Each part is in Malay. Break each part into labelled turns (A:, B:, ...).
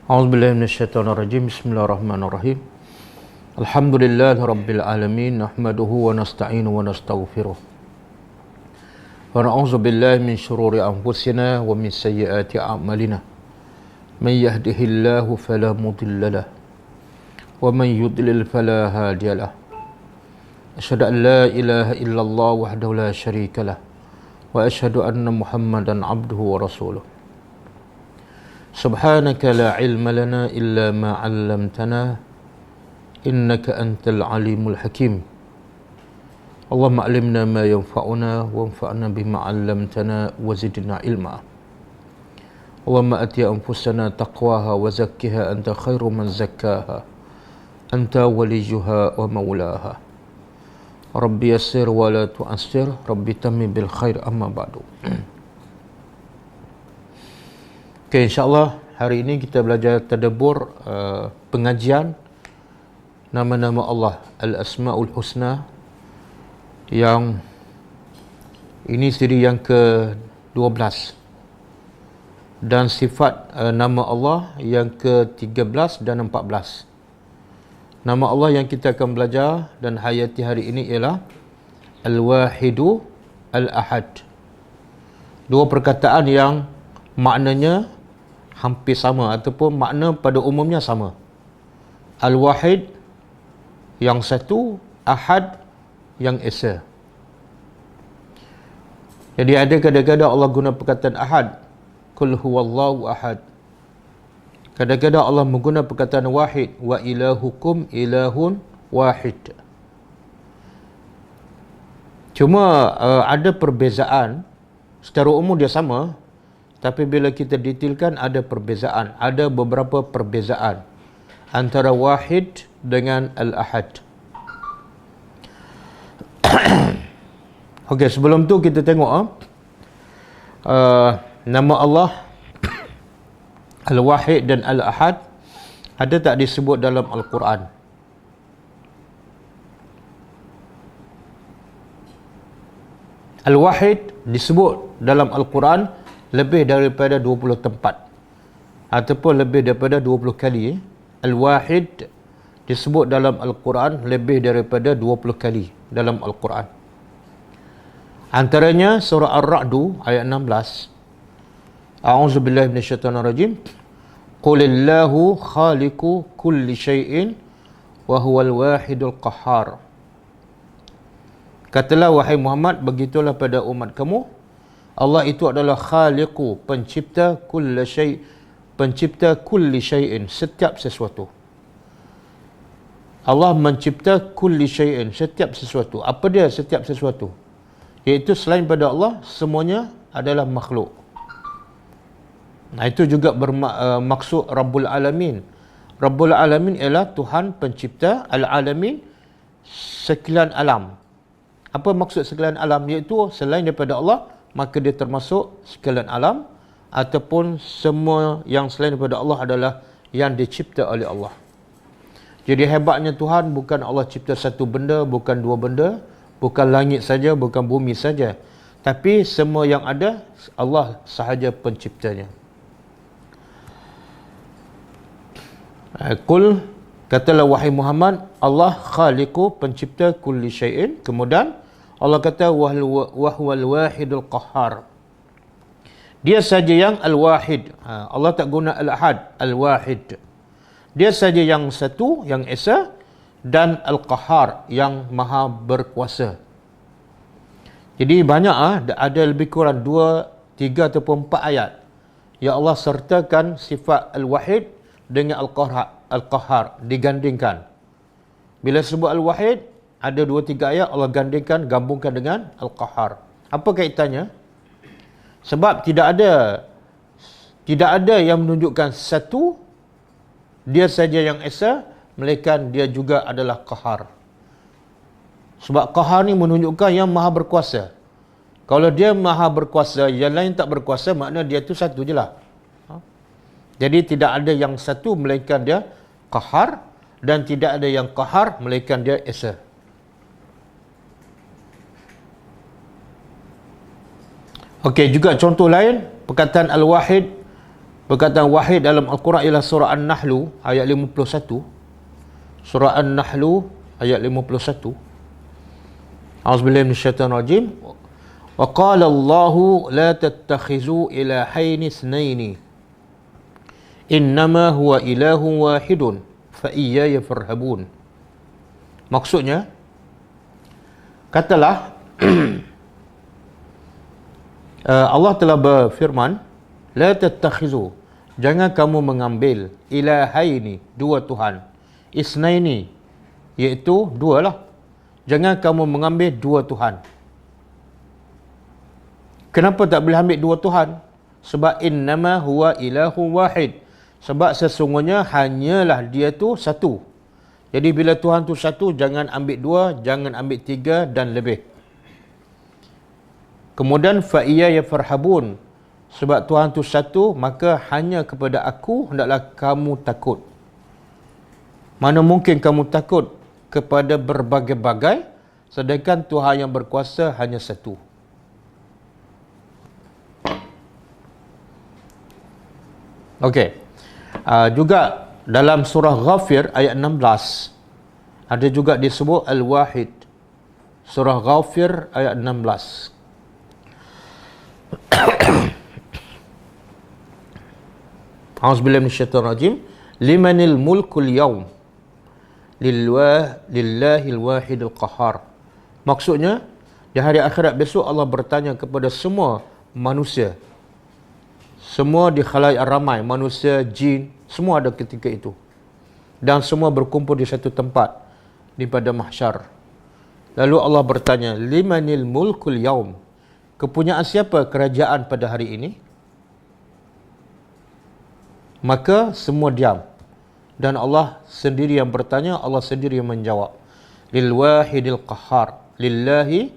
A: A'udzubillahi minasyaitonirrajim. Bismillahirrahmanirrahim. Alhamdulillahi rabbil alamin. Nahmaduhu wa nasta'inuhu wa nastaghfiruh. Wa na'udzu billahi min syururi anfusina wa min sayyiati a'malina. Man yahdihillahu fala mudilla lahu wa man yudlil fala hadiya lahu. Asyhadu an la ilaha illallah wahdahu la syarika lahu wa asyhadu anna Muhammadan abduhu wa rasuluh. Subhanaka la ilma lana illa ma 'allamtana innaka antal alimul hakim. Allahumma 'allimna ma yanfa'una wanfa'na bima 'allamtana wa zidna ilma. Allahumma ati anfusana taqwaha wa zakkiha anta khairu man zakkaha anta waliyuha wa maulaha. Rabbi yassir wa la tu'assir, Rabbi tammim bil khair, amma ba'du. Okay, insyaAllah hari ini kita belajar tadabbur pengajian nama-nama Allah Al-Asma'ul Husna, yang ini siri yang ke-12, dan sifat nama Allah yang ke-13 dan 14. Nama Allah yang kita akan belajar dan hayati hari ini ialah Al-Wahidu Al-Ahad. Dua perkataan yang maknanya hampir sama ataupun makna pada umumnya sama. Al-Wahid yang satu, Ahad yang esa. Jadi ada kadang-kadang Allah guna perkataan Ahad, Qul huwallahu ahad. Kadang-kadang Allah menggunakan perkataan Wahid, wa ilahukum ilahun wahid. Cuma ada perbezaan. Secara umum dia sama, tapi bila kita detailkan ada perbezaan. Ada beberapa perbezaan antara Wahid dengan Al-Ahad. Okey, sebelum tu kita tengok nama Allah Al-Wahid dan Al-Ahad ada tak disebut dalam Al-Quran? Al-Wahid disebut dalam Al-Quran lebih daripada 20 tempat ataupun lebih daripada 20 kali. Al-Wahid disebut dalam Al-Quran lebih daripada 20 kali dalam Al-Quran. Antaranya surah Ar-Ra'du ayat 16. A'udzubillahi minasyaitonirrajim. Qulillahu khaliqu kulli syai'in wa huwal wahidul qahhar. Katalah wahai Muhammad, begitulah pada umat kamu, Allah itu adalah khaliqu, pencipta kulli syai', pencipta kulli syai'in, setiap sesuatu. Allah mencipta kulli syai'in, setiap sesuatu. Apa dia setiap sesuatu? Iaitu selain pada Allah semuanya adalah makhluk. Nah, itu juga bermaksud Rabbul Alamin. Rabbul Alamin ialah Tuhan pencipta, Al-Alamin sekalian alam. Apa maksud sekalian alam? Iaitu selain daripada Allah, maka dia termasuk sekalian alam, ataupun semua yang selain daripada Allah adalah yang dicipta oleh Allah. Jadi hebatnya Tuhan bukan Allah cipta satu benda, bukan dua benda, bukan langit saja, bukan bumi saja, tapi semua yang ada Allah sahaja penciptanya. Qul, katalah wahai Muhammad, Allah khaliqu, pencipta kulli syai'in. Kemudian Allah kata wahwal wahidul qahhar. Dia saja yang Al-Wahid. Allah tak guna Al-Ahad, Al-Wahid. Dia saja yang satu, yang esa, dan Al-Qahhar, yang maha berkuasa. Jadi banyak ada lebih kurang 2, 3 ataupun 4 ayat yang Allah sertakan sifat Al-Wahid dengan Al-Qahhar, digandingkan. Bila sebut Al-Wahid, ada 2-3 ayat Allah gabungkan dengan Al-Qahhar. Apa kaitannya? Sebab tidak ada yang menunjukkan satu, dia saja yang esa, melainkan dia juga adalah Qahhar. Sebab Qahhar ni menunjukkan yang maha berkuasa. Kalau dia maha berkuasa, yang lain tak berkuasa, makna dia tu satu je lah. Jadi tidak ada yang satu melainkan dia Qahhar, dan tidak ada yang Qahhar melainkan dia esa. Okey, juga contoh lain, perkataan Al-Wahid Perkataan wahid dalam Al-Quran ialah surah An-Nahlu ayat 51. Surah An-Nahlu ayat 51. A'udzubillahi minasyaitanir rajim. Wa qala Allahu la tattakhizu ilahaini itsnaini. Innama huwa ilahun wahidun fa iyaya farhabun. Maksudnya, katalah Allah telah berfirman, la tattakhizu, jangan kamu mengambil ilahaini, dua Tuhan, isnaini, iaitu dua lah. Jangan kamu mengambil dua Tuhan. Kenapa tak boleh ambil dua Tuhan? Sebab innama huwa ilahun wahid. Sebab sesungguhnya hanyalah dia tu satu. Jadi bila Tuhan tu satu, jangan ambil dua, jangan ambil tiga dan lebih. Kemudian fa'iyaya farhabun. Sebab Tuhan tu satu, maka hanya kepada aku hendaklah kamu takut. Mana mungkin kamu takut kepada berbagai-bagai, sedangkan Tuhan yang berkuasa hanya satu. Okey. Juga dalam surah Ghafir ayat 16 ada juga disebut Al-Wahid. Surah Ghafir ayat 16. A'udzubillahi minasyaitonir rajim. Limanil mulkul yaum lillahil wahidil qahhar. Maksudnya, di hari akhirat besok Allah bertanya kepada semua manusia. Semua di khalayak ramai, manusia, jin, semua ada ketika itu. Dan semua berkumpul di satu tempat, di pada mahsyar. Lalu Allah bertanya, limanil mulkul yaum. Kepunyaan siapa kerajaan pada hari ini? Maka semua diam. Dan Allah sendiri yang bertanya, Allah sendiri yang menjawab. Lil wahidil qahhar. Lillahi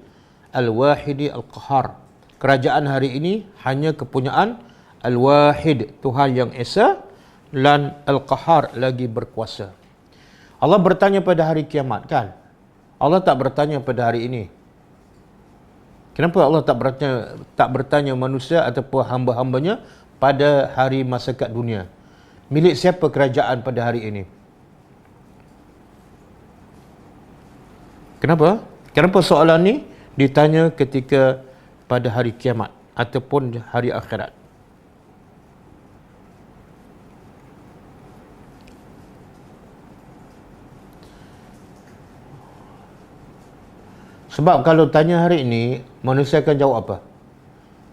A: al-wahidi al-qahhar. Kerajaan hari ini hanya kepunyaan Al-Wahid, Tuhan yang Esa, dan Al-Qahhar, lagi berkuasa. Allah bertanya pada hari kiamat, kan? Allah tak bertanya pada hari ini. Kenapa Allah tak bertanya manusia ataupun hamba-hambanya pada hari masa kat dunia? Milik siapa kerajaan pada hari ini? Kenapa? Kenapa soalan ni ditanya ketika pada hari kiamat ataupun hari akhirat? Sebab kalau tanya hari ini, manusia akan jawab apa?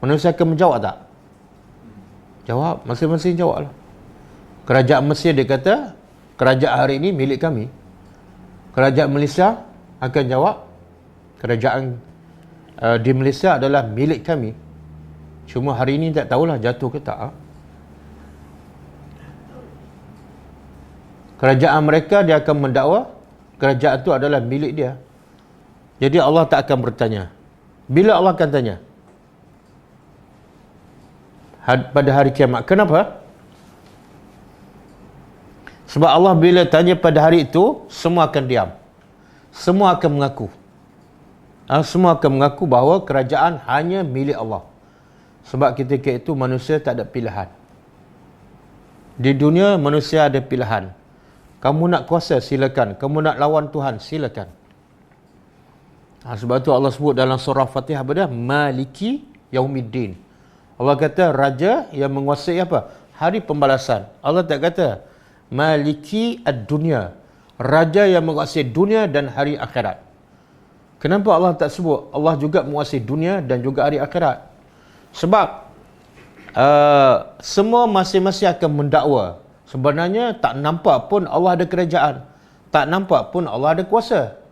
A: Manusia akan menjawab tak? Jawab, masing-masing jawab lah. Kerajaan Mesir dia kata, kerajaan hari ini milik kami. Kerajaan Malaysia akan jawab, kerajaan di Malaysia adalah milik kami. Cuma hari ini tak tahulah jatuh ke tak. Kerajaan mereka dia akan mendakwa kerajaan itu adalah milik dia. Jadi Allah tak akan bertanya. Bila Allah akan tanya? Pada hari kiamat. Kenapa? Sebab Allah bila tanya pada hari itu, semua akan diam. Semua akan mengaku. Semua akan mengaku bahawa kerajaan hanya milik Allah. Sebab ketika itu manusia tak ada pilihan. Di dunia manusia ada pilihan. Kamu nak kuasa, silakan. Kamu nak lawan Tuhan, silakan. Sebab tu Allah sebut dalam surah Fatihah apa dia? Maliki Yaumiddin. Allah kata raja yang menguasai apa? Hari pembalasan. Allah tak kata Maliki ad-dunya. Raja yang menguasai dunia dan hari akhirat. Kenapa Allah tak sebut Allah juga menguasai dunia dan juga hari akhirat? Sebab semua masing-masing akan mendakwa. Sebenarnya tak nampak pun Allah ada kerajaan. Tak nampak pun Allah ada kuasa.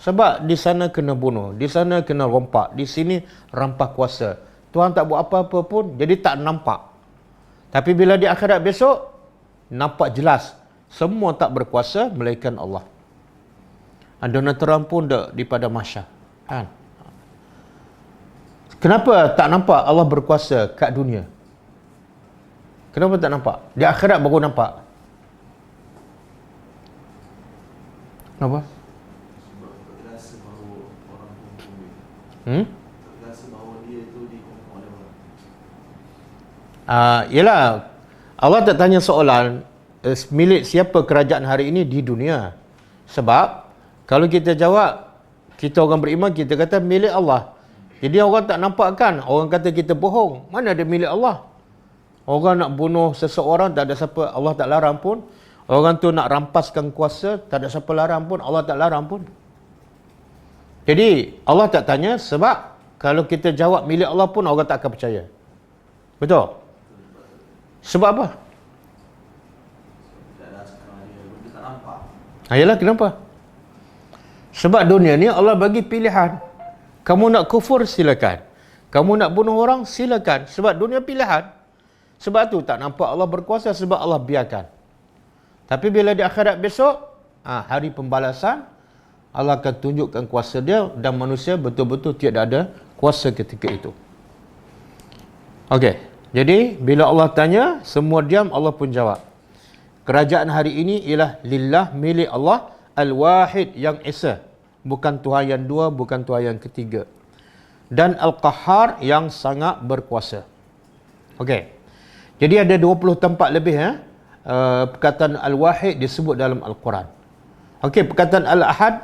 A: Sebab di sana kena bunuh, di sana kena rompak, di sini rampas kuasa. Tuhan tak buat apa-apa pun, jadi tak nampak. Tapi bila di akhirat besok, nampak jelas. Semua tak berkuasa, melainkan Allah. Donald Trump pun dah di pada mahsyar. Kan? Kenapa tak nampak Allah berkuasa kat dunia? Kenapa tak nampak? Di akhirat baru nampak. Kenapa? Ialah Allah tak tanya soalan milik siapa kerajaan hari ini di dunia. Sebab kalau kita jawab, kita orang beriman, kita kata milik Allah. Jadi orang tak nampak kan, orang kata kita bohong. Mana ada milik Allah? Orang nak bunuh seseorang, tak ada siapa, Allah tak larang pun. Orang tu nak rampaskan kuasa, tak ada siapa larang pun, Allah tak larang pun. Jadi Allah tak tanya, sebab kalau kita jawab milik Allah pun orang tak akan percaya. Betul? Sebab apa? Yalah, kenapa? Sebab dunia ni Allah bagi pilihan. Kamu nak kufur, silakan. Kamu nak bunuh orang, silakan. Sebab dunia pilihan. Sebab tu tak nampak Allah berkuasa, sebab Allah biarkan. Tapi bila di akhirat besok, hari pembalasan, Allah akan tunjukkan kuasa dia dan manusia betul-betul tiada ada kuasa ketika itu. Okey. Jadi, bila Allah tanya, semua diam, Allah pun jawab. Kerajaan hari ini ialah lillah, milik Allah, al-wahid, yang esa. Bukan Tuhan yang dua, bukan Tuhan yang ketiga. Dan al-qahhar, yang sangat berkuasa. Okey. Jadi ada 20 tempat lebih perkataan al-wahid disebut dalam Al-Quran. Okey, perkataan al-ahad.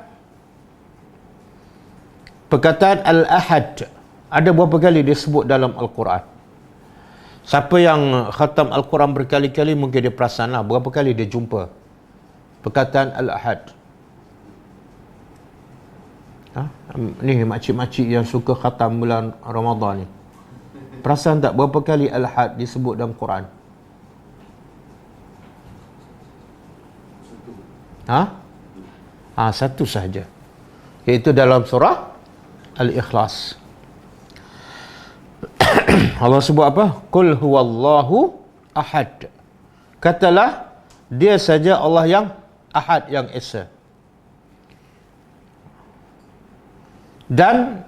A: Perkataan al-ahad ada berapa kali disebut dalam Al-Quran? Siapa yang khatam Al-Quran berkali-kali mungkin dia perasan lah berapa kali dia jumpa perkataan Al-Ahad. Ni makcik-makcik yang suka khatam bulan Ramadan ni, perasan tak berapa kali Al-Ahad disebut dalam Quran? Satu sahaja, iaitu dalam surah Al-Ikhlas. Allah sebut apa? Qul huwallahu ahad. Katalah, dia saja Allah yang ahad, yang esa. Dan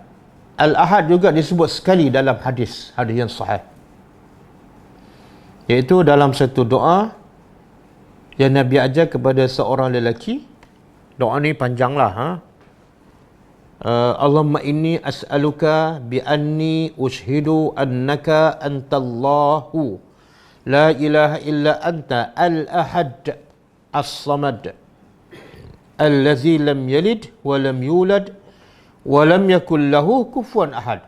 A: al-ahad juga disebut sekali dalam hadis yang sahih, iaitu dalam satu doa yang Nabi ajar kepada seorang lelaki. Doa ni panjanglah. Allahumma inni as'aluka bi anni ushhidu annaka antallahu la ilaha illa anta al-ahad as-samad allazi lam yalid wa lam yulad wa lam yakul lahu kufuwan ahad.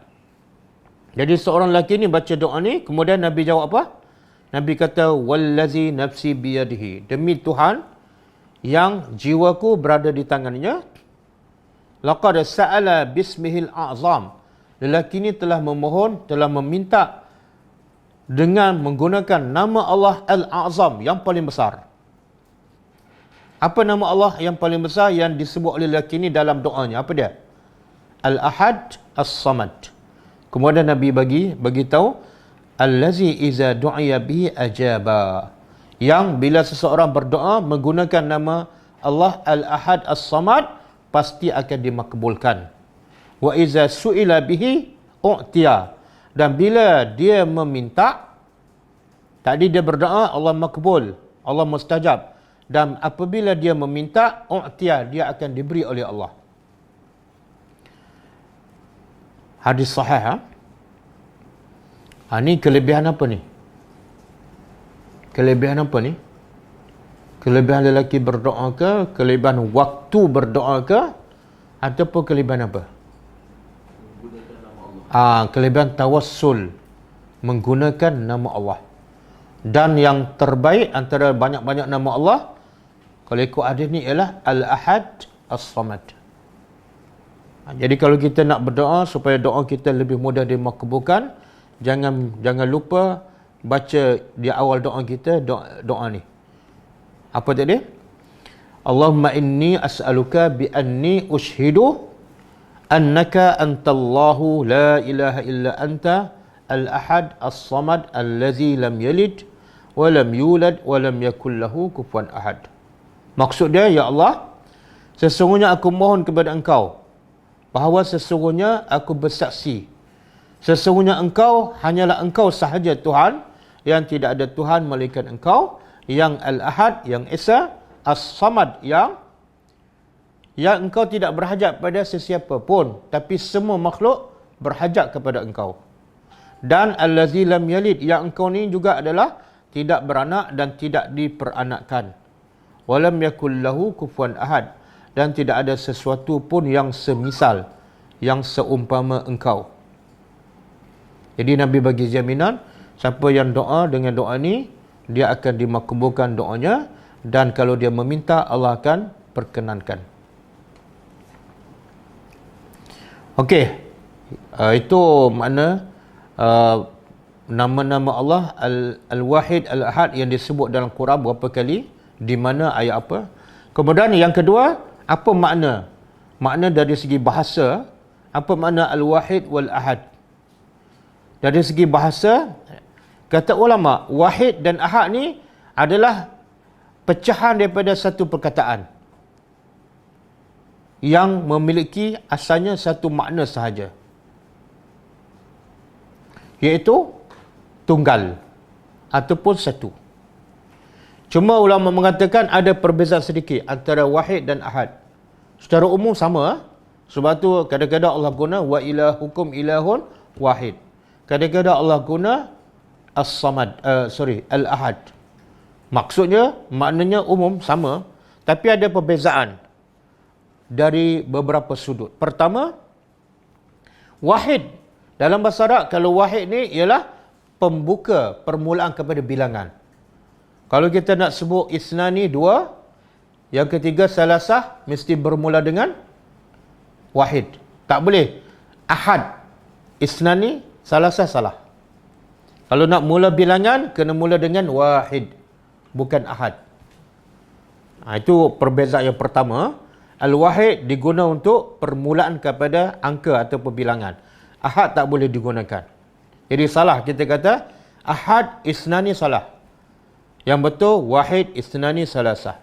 A: Jadi seorang lelaki ni baca doa ni, kemudian Nabi jawab apa? Nabi kata, wallazi nafsi biyadihi, demi Tuhan yang jiwaku berada di tangannya, laqad sa'ala bismihil a'zam, lelaki ini telah memohon, telah meminta dengan menggunakan nama Allah Al-A'zam, yang paling besar. Apa nama Allah yang paling besar yang disebut oleh lelaki ini dalam doanya? Apa dia? Al-Ahad As-Samad. Kemudian Nabi bagi tahu, allazi iza du'iya bihi ajaba, yang bila seseorang berdoa menggunakan nama Allah Al-Ahad As-Samad, pasti akan dimakbulkan. Wa iza su'ila bihi u'tiya, dan bila dia meminta, tadi dia berdoa Allah makbul, Allah mustajab, dan apabila dia meminta u'tiya, dia akan diberi oleh Allah. Hadis sahih. Ni kelebihan apa ni? Kelebihan apa ni? Kelebihan lelaki berdoa ke? Kelebihan waktu berdoa ke? Ataupun kelebihan apa? Kelebihan tawassul, menggunakan nama Allah. Dan yang terbaik antara banyak-banyak nama Allah, kalau ikut hadis ni, ialah Al-Ahad As-Samad. Jadi kalau kita nak berdoa supaya doa kita lebih mudah dimakbulkan, jangan lupa baca di awal doa kita doa ni. Apa tadi? Allahumma inni as'aluka bi anni ushhidu annaka antallahu la ilaha illa anta al-ahad as-samad allazi lam yalid wa lam yulad wa lam yakul lahu kufuwan ahad. Maksud dia, ya Allah, sesungguhnya aku mohon kepada Engkau bahawa sesungguhnya aku bersaksi, sesungguhnya Engkau hanyalah Engkau sahaja Tuhan, yang tidak ada Tuhan melainkan Engkau, yang Al-Ahad, yang Esa, As-Samad, yang Engkau tidak berhajat pada sesiapa pun, tapi semua makhluk berhajat kepada Engkau. Dan Allazi lam yalid, yang Engkau ni juga adalah tidak beranak dan tidak diperanakkan. Walam yakul lahu kufuwan ahad, dan tidak ada sesuatu pun yang semisal, yang seumpama engkau. Jadi Nabi bagi jaminan, siapa yang doa dengan doa ni, dia akan dimakbulkan doanya, dan kalau dia meminta, Allah akan perkenankan. Okey, itu makna nama-nama Allah Al-Wahid Al-Ahad yang disebut dalam Quran berapa kali, di mana, ayat apa. Kemudian yang kedua, apa makna? Makna dari segi bahasa, apa makna Al-Wahid Wal-Ahad? Dari segi bahasa, kata ulama, Wahid dan Ahad ni adalah pecahan daripada satu perkataan yang memiliki asalnya satu makna sahaja, iaitu tunggal ataupun satu. Cuma ulama mengatakan ada perbezaan sedikit antara wahid dan ahad. Secara umum sama. Sebab tu kadang-kadang Allah guna wa ilahukum ilahun wahid. Kadang-kadang Allah guna as-samad, al-ahad. Maksudnya, maknanya umum sama, tapi ada perbezaan dari beberapa sudut. Pertama, wahid. Dalam bahasa Arab, kalau wahid ni ialah pembuka, permulaan kepada bilangan. Kalau kita nak sebut isnani, dua, yang ketiga salasah, mesti bermula dengan wahid. Tak boleh ahad, isnani, salasah, salah. Kalau nak mula bilangan, kena mula dengan wahid, bukan ahad. Itu perbezaan yang pertama. Al-wahid diguna untuk permulaan kepada angka atau bilangan. Ahad tak boleh digunakan. Jadi salah kita kata ahad, isnani, salah. Yang betul wahid, isnani, salasah.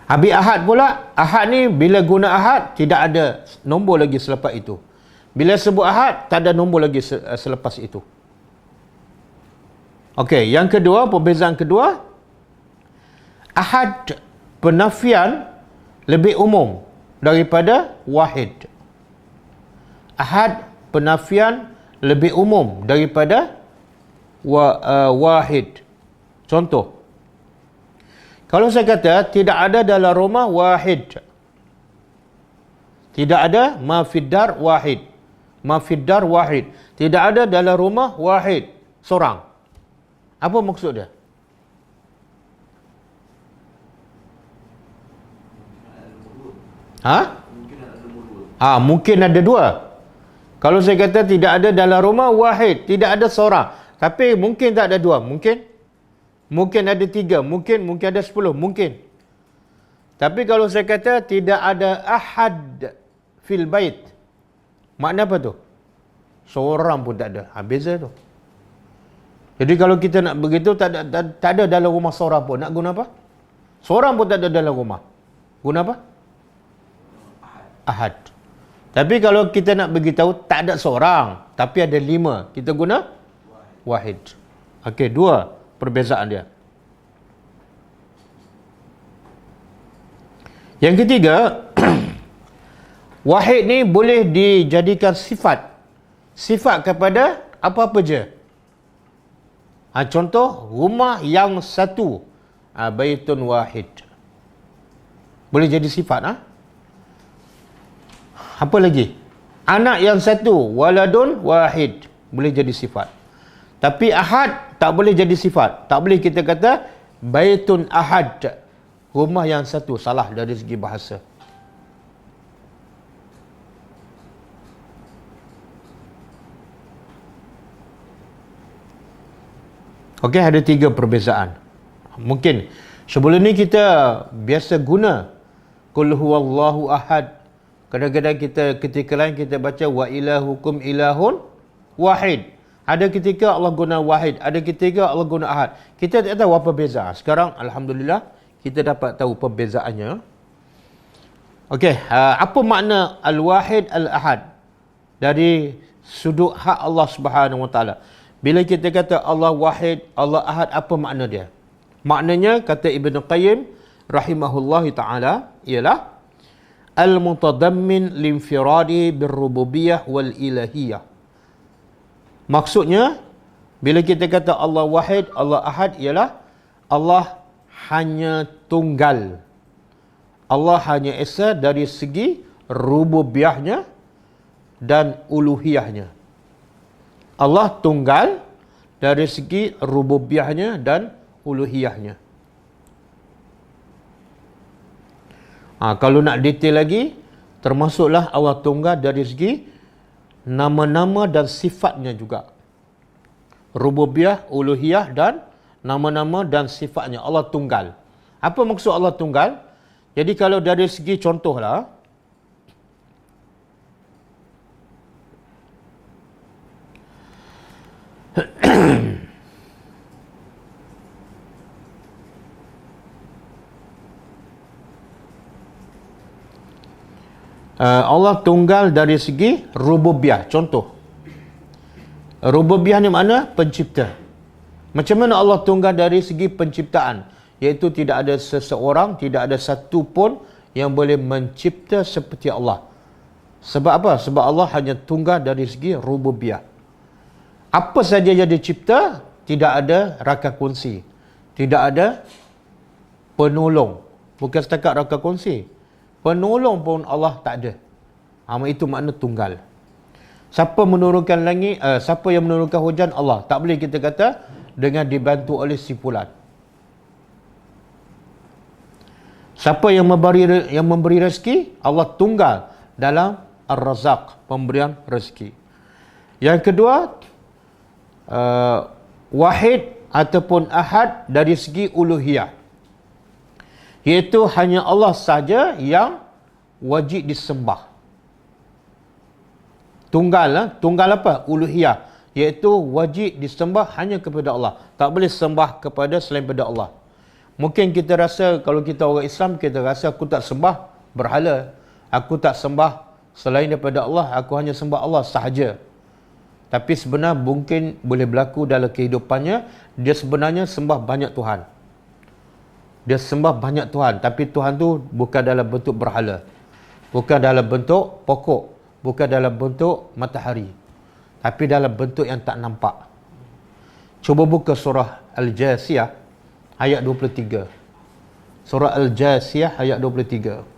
A: Habis ahad pula, ahad ni bila guna ahad tidak ada nombor lagi selepas itu. Bila sebut ahad tak ada nombor lagi selepas itu. Okey, yang kedua, perbezaan kedua, ahad penafian lebih umum daripada wahid. Ahad penafian lebih umum daripada wahid. Contoh, kalau saya kata tidak ada dalam rumah wahid, tidak ada ma fid dar wahid, ma fid dar wahid, tidak ada dalam rumah wahid, seorang. Apa maksud dia? Mungkin ada dua. Kalau saya kata tidak ada dalam rumah wahid, tidak ada seorang, tapi mungkin tak ada dua, mungkin ada tiga, mungkin ada 10, mungkin. Tapi kalau saya kata tidak ada ahad fil bait, makna apa tu? Seorang pun tak ada. Beza tu. Jadi kalau kita nak begitu, tak ada dalam rumah seorang pun, nak guna apa? Seorang pun tak ada dalam rumah, guna apa? Ahad. Tapi kalau kita nak beritahu tak ada seorang, tapi ada 5, kita guna wahid. Okey, dua perbezaan dia. Yang ketiga, wahid ni boleh dijadikan sifat kepada apa-apa je. Contoh, rumah yang satu, baitun wahid, boleh jadi sifat. Apa lagi? Anak yang satu, waladun wahid, boleh jadi sifat. Tapi ahad tak boleh jadi sifat. Tak boleh kita kata baitun ahad, rumah yang satu. Salah dari segi bahasa. Okey, ada 3 perbezaan. Mungkin sebelum ni kita biasa guna qul huwallahu ahad. Kadang-kadang kita ketika lain kita baca wa ilahukum ilahun wahid. Ada ketika Allah guna wahid, ada ketika Allah guna ahad. Kita tak tahu apa beza. Sekarang alhamdulillah kita dapat tahu perbezaannya. Okey, apa makna al-wahid al-ahad dari sudut hak Allah Subhanahu Wa Taala? Bila kita kata Allah wahid, Allah ahad, apa makna dia? Maknanya kata Ibn Qayyim rahimahullah taala ialah al-mutadammin linfiradi birrububiyah wal ilahiyah. Maksudnya, bila kita kata Allah wahid, Allah ahad, ialah Allah hanya tunggal. Allah hanya esa dari segi rububiyahnya dan uluhiyahnya. Allah tunggal dari segi rububiyahnya dan uluhiyahnya. Kalau nak detail lagi, termasuklah Allah tunggal dari segi nama-nama dan sifatnya juga. Rububiyah, uluhiyah dan nama-nama dan sifatnya. Allah tunggal. Apa maksud Allah tunggal? Jadi kalau dari segi contohlah, Allah tunggal dari segi rububiyah. Contoh, rububiyah ni mana? Pencipta. Macam mana Allah tunggal dari segi penciptaan? Iaitu tidak ada seseorang, tidak ada satu pun yang boleh mencipta seperti Allah. Sebab apa? Sebab Allah hanya tunggal dari segi rububiyah. Apa saja yang dicipta, tidak ada raka kongsi. Tidak ada penolong. Bukan setakat raka kongsi, penolong pun Allah tak ada. Itu makna tunggal. Siapa menurunkan langit, siapa yang menurunkan hujan? Allah. Tak boleh kita kata dengan dibantu oleh si fulan. Siapa yang memberi rezeki? Allah tunggal dalam Ar-Razaq, pemberian rezeki. Yang kedua, wahid ataupun ahad dari segi uluhiyah. Iaitu hanya Allah saja yang wajib disembah. Tunggal apa? Uluhiyah. Iaitu wajib disembah hanya kepada Allah. Tak boleh sembah kepada selain pada Allah. Mungkin kita rasa, kalau kita orang Islam, kita rasa aku tak sembah berhala. Aku tak sembah selain daripada Allah. Aku hanya sembah Allah sahaja. Tapi sebenarnya mungkin boleh berlaku dalam kehidupannya, dia sebenarnya sembah banyak Tuhan. Dia sembah banyak Tuhan. Tapi Tuhan tu bukan dalam bentuk berhala. Bukan dalam bentuk pokok. Bukan dalam bentuk matahari. Tapi dalam bentuk yang tak nampak. Cuba buka surah Al-Jasiyah ayat 23. Surah Al-Jasiyah ayat 23.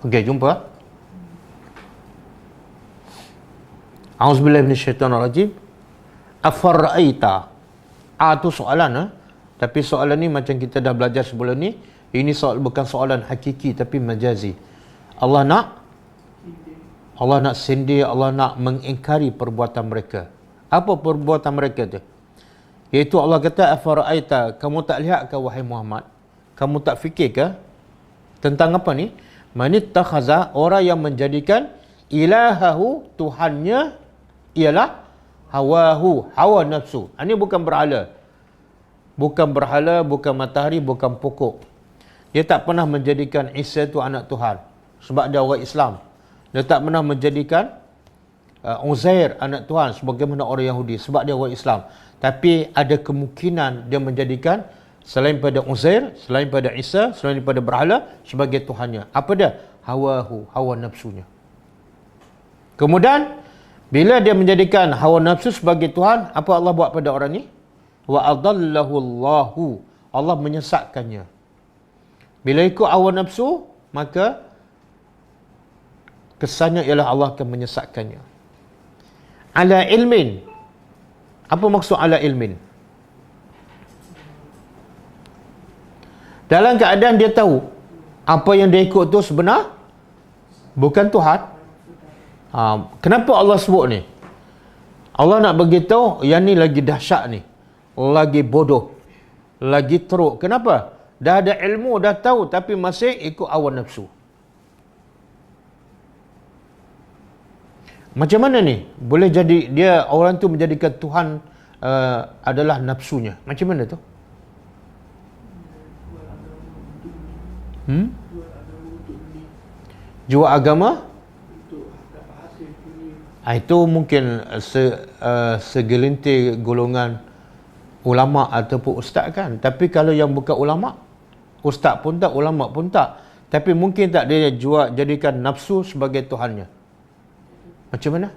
A: Okey, jumpa. A'udzubillahi minasyaitonirrajim. Afara'aita. Tu soalan, tapi soalan ni macam kita dah belajar sebelum ni. Ini bukan soalan hakiki tapi majazi. Allah nak sindir, Allah nak mengingkari perbuatan mereka. Apa perbuatan mereka tu? Iaitu Allah kata, afara'aita, kamu tak lihat ke wahai Muhammad? Kamu tak fikir ke tentang apa ni? Manittakhaza, orang yang menjadikan ilahahu, Tuhannya ialah hawahu, hawa nafsu. Ini bukan berhala. Bukan berhala, bukan matahari, bukan pokok. Dia tak pernah menjadikan Isa itu anak Tuhan. Sebab dia orang Islam. Dia tak pernah menjadikan Uzair anak Tuhan sebagaimana orang Yahudi. Sebab dia orang Islam. Tapi ada kemungkinan dia menjadikan selain pada Uzair, selain pada Isa, selain daripada berhala sebagai Tuhannya. Apa dia? Hawahu, hawa nafsunya. Kemudian bila dia menjadikan hawa nafsu sebagai Tuhan, apa Allah buat pada orang ni? Wa adallahu Allahu, Allah menyesatkannya. Bila ikut hawa nafsu, maka kesannya ialah Allah akan menyesatkannya. Ala ilmin. Apa maksud ala ilmin? Dalam keadaan dia tahu apa yang dia ikut tu sebenar, Bukan Tuhan. Kenapa Allah sebut ni? Allah nak beritahu yang ni lagi dahsyat ni. Lagi bodoh. Lagi teruk. Kenapa? Dah ada ilmu, dah tahu tapi masih ikut hawa nafsu. Macam mana ni? Boleh jadi dia orang tu menjadikan Tuhan adalah nafsunya. Macam mana tu? Jual agama? Itu mungkin segelintir golongan ulama ataupun ustaz kan. Tapi kalau yang bukan ulama, ustaz pun tak, ulama pun tak. Tapi mungkin tak dia jual jadikan nafsu sebagai Tuhannya. Macam mana?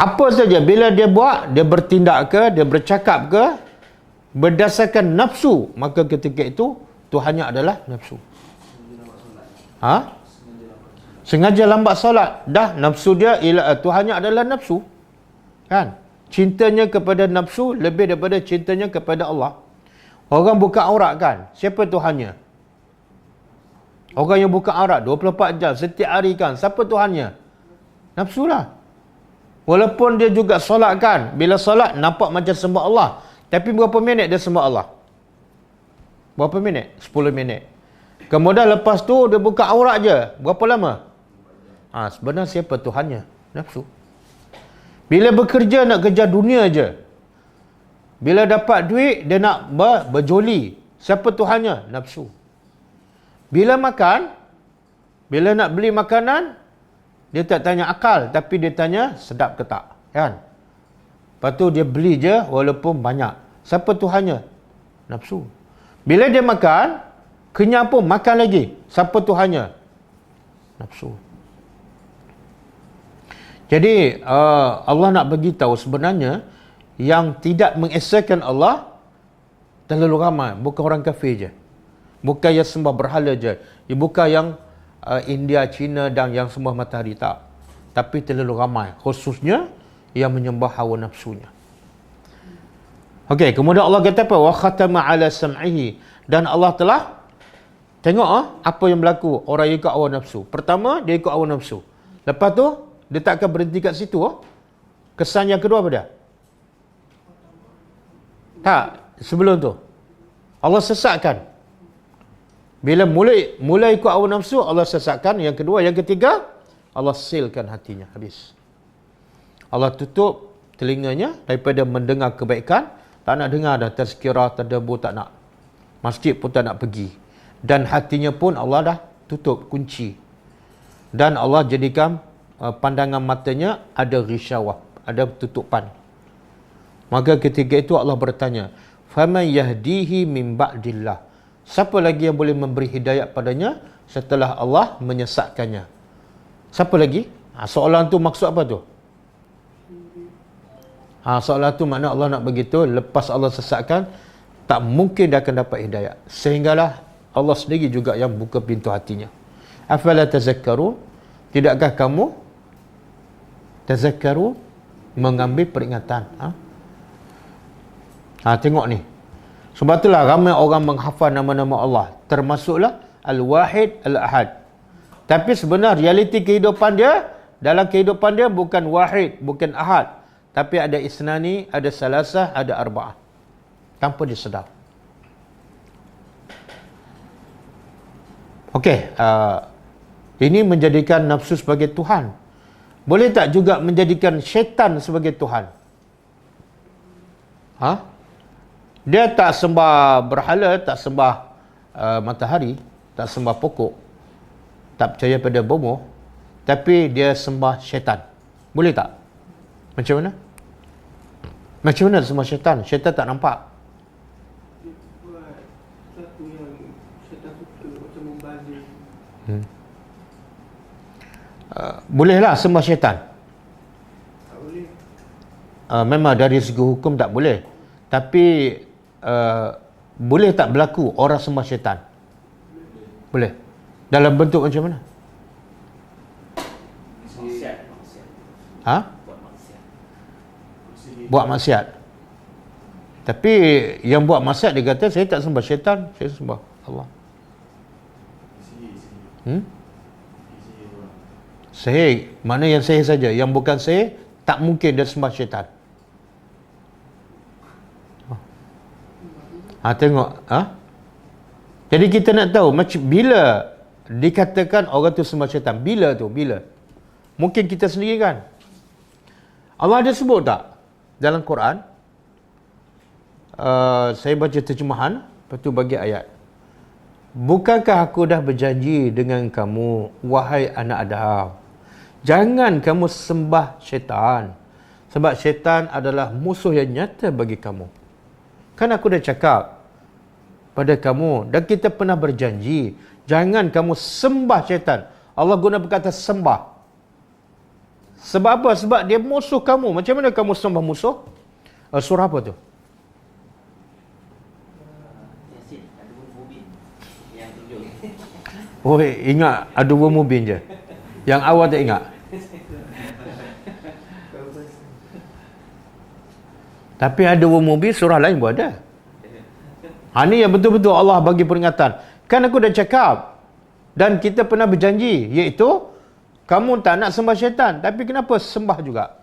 A: Apa saja bila dia buat, dia bertindak ke, dia bercakap ke berdasarkan nafsu, maka ketika itu Tuhannya adalah nafsu. Sengaja lambat solat, dah nafsu dia Tuhannya adalah nafsu. Kan? Cintanya kepada nafsu lebih daripada cintanya kepada Allah. Orang buka aurat kan, siapa Tuhannya? Orang yang buka aurat 24 jam setiap hari kan, siapa Tuhannya? Nafsu lah. Walaupun dia juga solat kan, bila solat nampak macam sembah Allah, tapi berapa minit dia sembah Allah? Berapa minit? 10 minit. Kemudian lepas tu dia buka aurat je, berapa lama? Sebenarnya siapa Tuhannya? Nafsu. Bila bekerja nak kerja dunia je. Bila dapat duit dia nak berjoli, siapa Tuhannya? Nafsu. Bila makan, bila nak beli makanan, dia tak tanya akal, tapi dia tanya sedap ke tak, kan? Lepas tu dia beli je walaupun banyak. Siapa Tuhannya? Nafsu. Bila dia makan, kenyang pun makan lagi. Siapa Tuhannya? Nafsu. Jadi Allah nak beritahu sebenarnya yang tidak mengesahkan Allah terlalu ramai. Bukan orang kafir je. Bukan yang sembah berhala je. Bukan yang India, China dan yang sembah matahari, tak. Tapi terlalu ramai. Khususnya yang menyembah hawa nafsunya. Okey, kemudian Allah kata apa? Wa khatama ala sam'ihi. Dan Allah telah tengok apa yang berlaku orang ikut hawa nafsu. Pertama, dia ikut hawa nafsu. Lepas tu, dia tak akan berhenti kat situ. Kesan yang kedua apa dia? Tak, sebelum tu. Allah sesatkan. Bila mulai ikut hawa nafsu, Allah sesatkan. Yang kedua, yang ketiga, Allah silkan hatinya. Habis. Allah tutup telinganya daripada mendengar kebaikan. Tak nak dengar dah tazkirah, tadabbur, tak nak. Masjid pun tak nak pergi. Dan hatinya pun Allah dah tutup, kunci. Dan Allah jadikan pandangan matanya ada risyawah, ada tutupan. Maka ketika itu Allah bertanya, faman yahdihi min ba'dillah. Siapa lagi yang boleh memberi hidayat padanya setelah Allah menyesatkannya? Siapa lagi? Soalan tu maksud apa tu? Soalan tu makna Allah nak begitu, lepas Allah sesatkan, tak mungkin dia akan dapat hidayat. Sehinggalah Allah sendiri juga yang buka pintu hatinya. Afala tazakkarun? Tidakkah kamu tazakkaru, mengambil peringatan? Tengok ni. Sebab itulah ramai orang menghafal nama-nama Allah. Termasuklah Al-Wahid, Al-Ahad. Tapi sebenarnya realiti kehidupan dia, dalam kehidupan dia bukan Wahid, bukan Ahad. Tapi ada Isnani, ada Salasah, ada Arba'ah. Tanpa dia sedar. Okey. Ini menjadikan nafsu sebagai Tuhan. Boleh tak juga menjadikan syaitan sebagai Tuhan? Dia tak sembah berhala, tak sembah matahari, tak sembah pokok, tak percaya pada bomoh, tapi dia sembah syaitan. Boleh tak? Macam mana? Macam mana sembah syaitan? Syaitan tak nampak.
B: Satu yang syaitan suka macam membazir.
A: Bolehlah sembah syaitan.
B: Tak boleh.
A: Memang dari segi hukum tak boleh. Tapi boleh tak berlaku orang sembah syaitan? Boleh. Dalam bentuk macam mana? Buat maksiat. Tapi yang buat maksiat dia kata saya tak sembah syaitan, saya sembah Allah. Sihir. Mana yang sihir saja. Yang bukan sihir, tak mungkin dia sembah syaitan. Tengok. Jadi kita nak tahu macam bila dikatakan orang tu sembah syaitan. Bila tu? Bila? Mungkin kita sendiri kan? Allah ada sebut tak dalam Quran? Saya baca terjemahan, lepas tu bagi ayat. Bukankah aku dah berjanji dengan kamu, wahai anak Adam, jangan kamu sembah syaitan, sebab syaitan adalah musuh yang nyata bagi kamu. Kan aku dah cakap pada kamu, dan kita pernah berjanji, jangan kamu sembah syaitan. Allah guna perkataan sembah. Sebab apa? Sebab dia musuh kamu. Macam mana kamu sembah musuh? Surah apa tu? Oh, ingat ada dua mubin je. Yang awal tak ingat. Tapi ada dua mubin, surah lain pun ada. Ni yang betul-betul Allah bagi peringatan. Kan aku dah cakap. Dan kita pernah berjanji, iaitu kamu tak nak sembah syaitan, tapi kenapa sembah juga?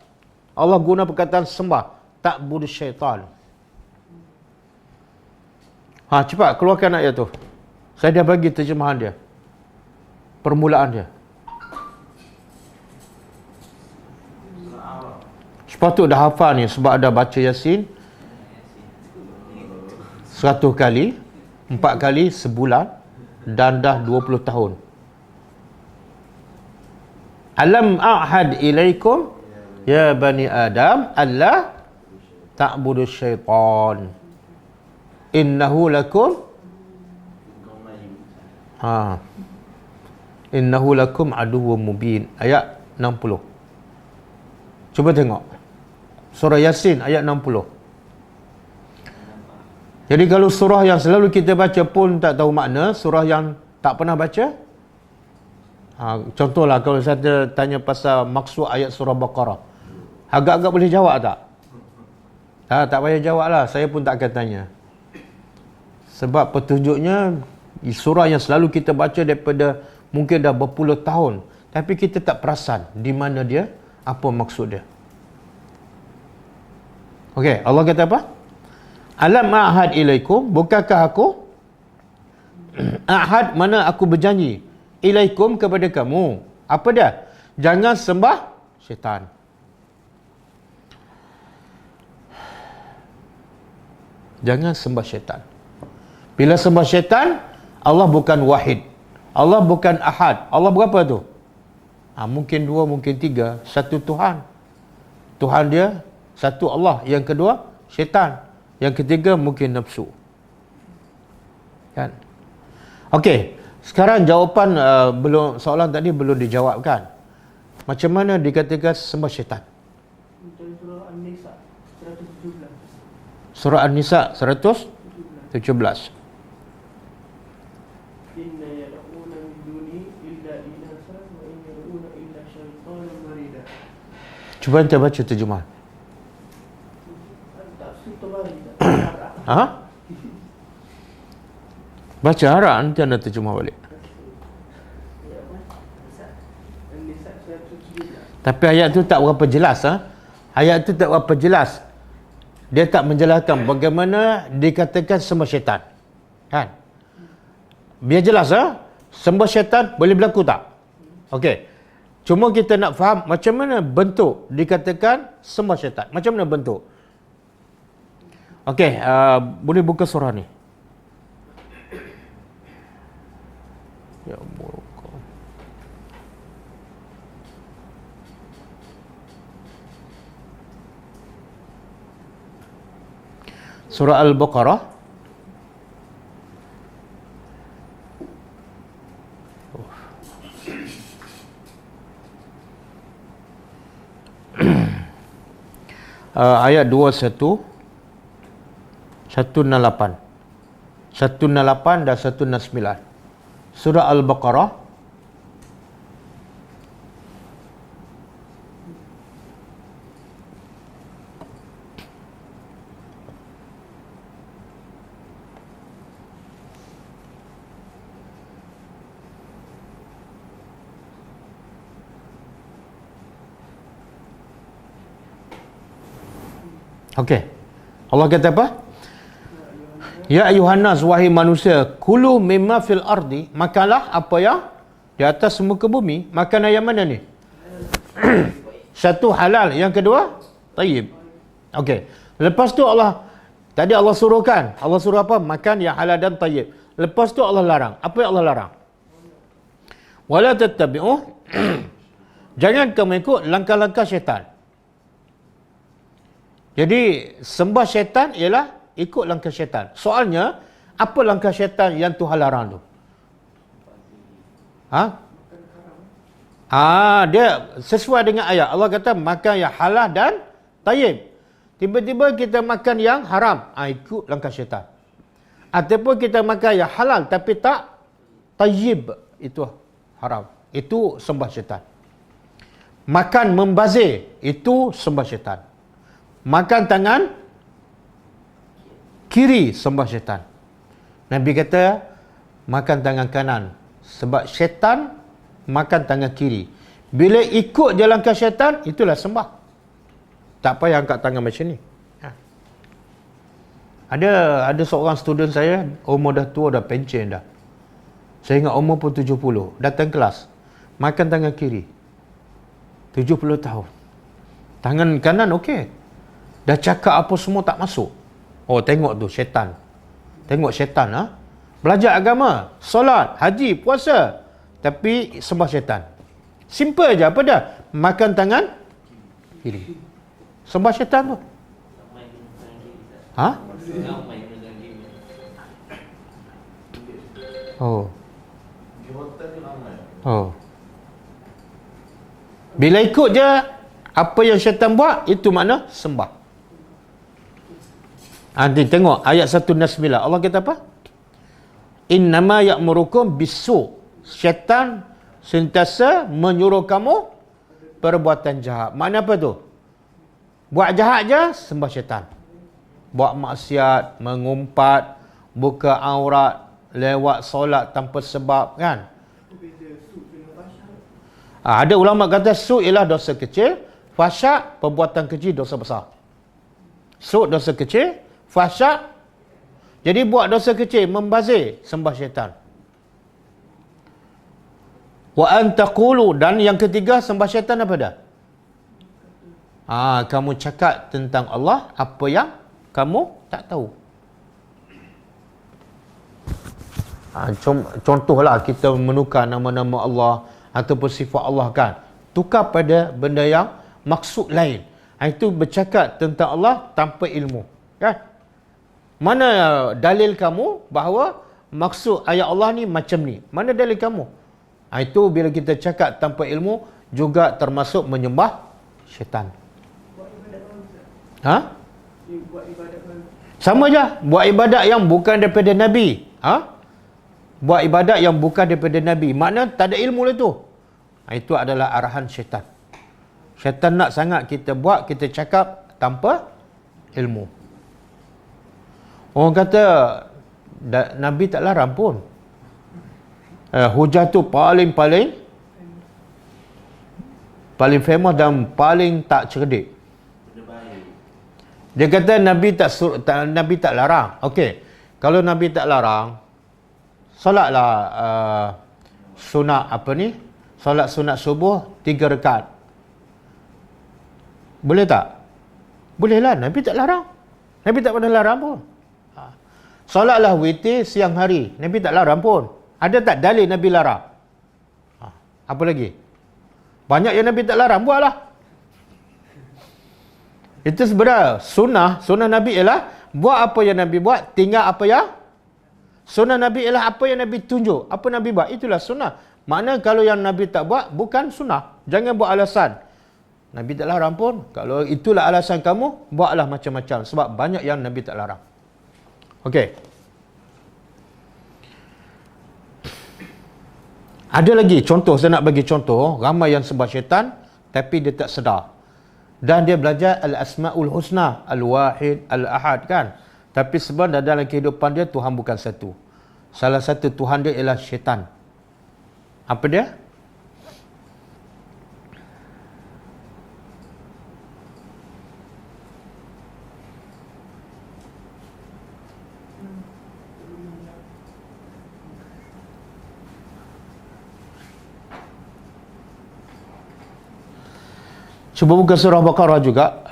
A: Allah guna perkataan sembah, tak budu syaitan. Cepat keluarkan ayat tu. Saya dah bagi terjemahan dia. Permulaan dia. Sepatut dah hafal ni sebab ada baca Yasin 100 kali, 4 kali sebulan dan dah 20 tahun. Alam a'had ilaikum ya bani Adam alla ta'budu syaitan innahu lakum innahu lakum aduwwum mubin. Ayat 60. Cuba tengok surah Yasin ayat 60. Jadi kalau surah yang selalu kita baca pun tak tahu makna, surah yang tak pernah baca, contohlah kalau saya tanya pasal maksud ayat surah Baqarah, agak-agak boleh jawab tak? Tak payah jawab lah, saya pun tak akan tanya. Sebab petunjuknya surah yang selalu kita baca daripada mungkin dah berpuluh tahun, tapi kita tak perasan di mana dia, apa maksud dia. Okey, Allah kata apa? Alam a'had ilaikum, bukankah aku ahad, mana aku berjanji, ilaikum kepada kamu, apa dia? Jangan sembah syaitan. Jangan sembah syaitan. Bila sembah syaitan, Allah bukan wahid, Allah bukan ahad. Allah berapa tu? Mungkin dua, mungkin tiga. Satu Tuhan. Tuhan dia satu Allah. Yang kedua syaitan. Yang ketiga mungkin nafsu. Kan? Okey, sekarang jawapan soalan tadi belum dijawabkan. Macam mana dikatakan sembah syaitan?
B: Surah An-Nisa 117.
A: Surah An-Nisa 117.
B: Inna yad'una min duni illa inasa wa in yad'una illa syaitanan marida.
A: Cuba anda baca terjemahan.
B: Tafsir Tabari.
A: Baca harap nanti anda terjemah balik.
B: An-Nisa 117.
A: Tapi ayat tu tak berapa jelas. Ayat tu tak berapa jelas. Dia tak menjelaskan bagaimana dikatakan sembah syaitan. Kan? Biar jelas sembah syaitan boleh berlaku tak? Okey. Cuma kita nak faham macam mana bentuk dikatakan sembah syaitan. Macam mana bentuk? Okey, boleh buka surah ni. Ya Allah. Surah Al-Baqarah ayat 21 168 168 dan 169. Surah Al-Baqarah Okey. Allah kata apa? Ya ayuhan nas, wahai manusia, kulu mimma fil ardi, makanlah apa yang di atas muka bumi. Makanan yang mana ni? Satu halal, yang kedua tayyib. Okey. Lepas tu tadi Allah suruhkan. Allah suruh apa? Makan yang halal dan tayyib. Lepas tu Allah larang. Apa yang Allah larang? Wala tattabi'u jangan kamu ikut langkah-langkah syaitan. Jadi sembah syaitan ialah ikut langkah syaitan. Soalnya, apa langkah syaitan yang Tuhan larang tu? Dia sesuai dengan ayat. Allah kata makan yang halal dan tayyib. Tiba-tiba kita makan yang haram, ikut langkah syaitan. Ataupun kita makan yang halal tapi tak tayyib, itu haram. Itu sembah syaitan. Makan membazir, itu sembah syaitan. Makan tangan kiri, sembah syaitan. Nabi kata makan tangan kanan, sebab syaitan makan tangan kiri. Bila ikut je langkah syaitan, itulah sembah. Tak payah angkat tangan macam ni. Ada seorang student saya, umur dah tua, dah pencen dah. Saya ingat umur pun 70. Datang kelas, makan tangan kiri. 70 tahun. Tangan kanan okey. Dah cakap apa semua tak masuk. Oh, tengok tu syaitan. Tengok syaitan. Belajar agama, solat, haji, puasa, tapi sembah syaitan. Simple je, apa dah? Makan tangan kiri. Sembah syaitan tu. Bila ikut je apa yang syaitan buat, itu makna sembah. Nanti tengok ayat 169. Allah kata apa? Innama ya'murukum bisu. Syaitan sentiasa menyuruh kamu perbuatan jahat. Makna apa tu? Buat jahat je, sembah syaitan. Buat maksiat, mengumpat, buka aurat, lewat solat tanpa sebab, kan? Ada ulama kata su ialah dosa kecil, fahsyak perbuatan keji, dosa besar. Su dosa kecil, fahsyak. Jadi buat dosa kecil, membazir, sembah syaitan. Wa an taqulu, dan yang ketiga sembah syaitan apa dah? Kamu cakap tentang Allah apa yang kamu tak tahu. Contohlah kita menukar nama-nama Allah ataupun sifat Allah, kan, tukar pada benda yang maksud lain. Itu bercakap tentang Allah tanpa ilmu, kan? Mana dalil kamu bahawa maksud ayat Allah ni macam ni? Mana dalil kamu? Itu bila kita cakap tanpa ilmu juga termasuk menyembah syaitan. Sama je. Buat ibadat yang bukan daripada Nabi. Buat ibadat yang bukan daripada Nabi. Makna tak ada ilmu lah tu. Itu adalah arahan syaitan. Syaitan nak sangat kita buat, kita cakap tanpa ilmu. Orang kata Nabi tak larang pun. Hujah tu paling famous dan paling tak cerdik. Dia kata Nabi tak larang. Okey. Kalau Nabi tak larang, solatlah solat sunat subuh 3 rakaat. Boleh tak? Boleh lah, Nabi tak larang. Nabi tak pernah larang pun. Solatlah witir siang hari, Nabi tak larang pun. Ada tak dalil Nabi larang? Apa lagi? Banyak yang Nabi tak larang, buatlah. Itu sebenarnya sunnah Nabi ialah buat apa yang Nabi buat, tinggal apa yang sunnah Nabi ialah apa yang Nabi tunjuk, apa Nabi buat, itulah sunnah. Makna kalau yang Nabi tak buat, bukan sunnah. Jangan buat alasan. Nabi tak larang pun. Kalau itulah alasan kamu, buatlah macam-macam. Sebab banyak yang Nabi tak larang. Okey. Ada lagi contoh, saya nak bagi contoh. Ramai yang sembah syaitan, tapi dia tak sedar. Dan dia belajar Al-Asma'ul Husna, Al-Wahid, Al-Ahad, kan? Tapi sebenarnya dalam kehidupan dia, Tuhan bukan satu. Salah satu Tuhan dia ialah syaitan. Apa dia? Cuba buka surah Baqarah juga.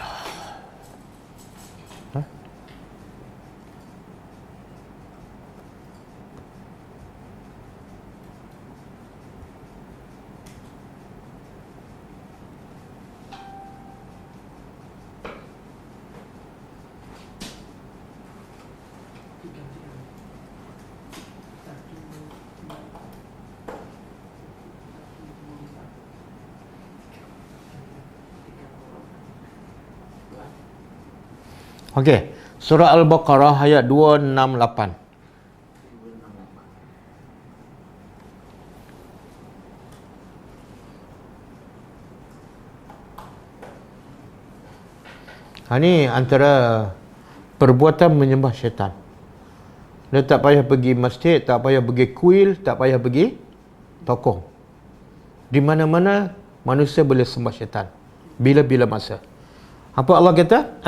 A: Okey, surah Al-Baqarah ayat 268. Ini antara perbuatan menyembah syaitan. Dia tak payah pergi masjid, tak payah pergi kuil, tak payah pergi tokoh. Di mana-mana manusia boleh sembah syaitan. Bila-bila masa. Apa Allah kata?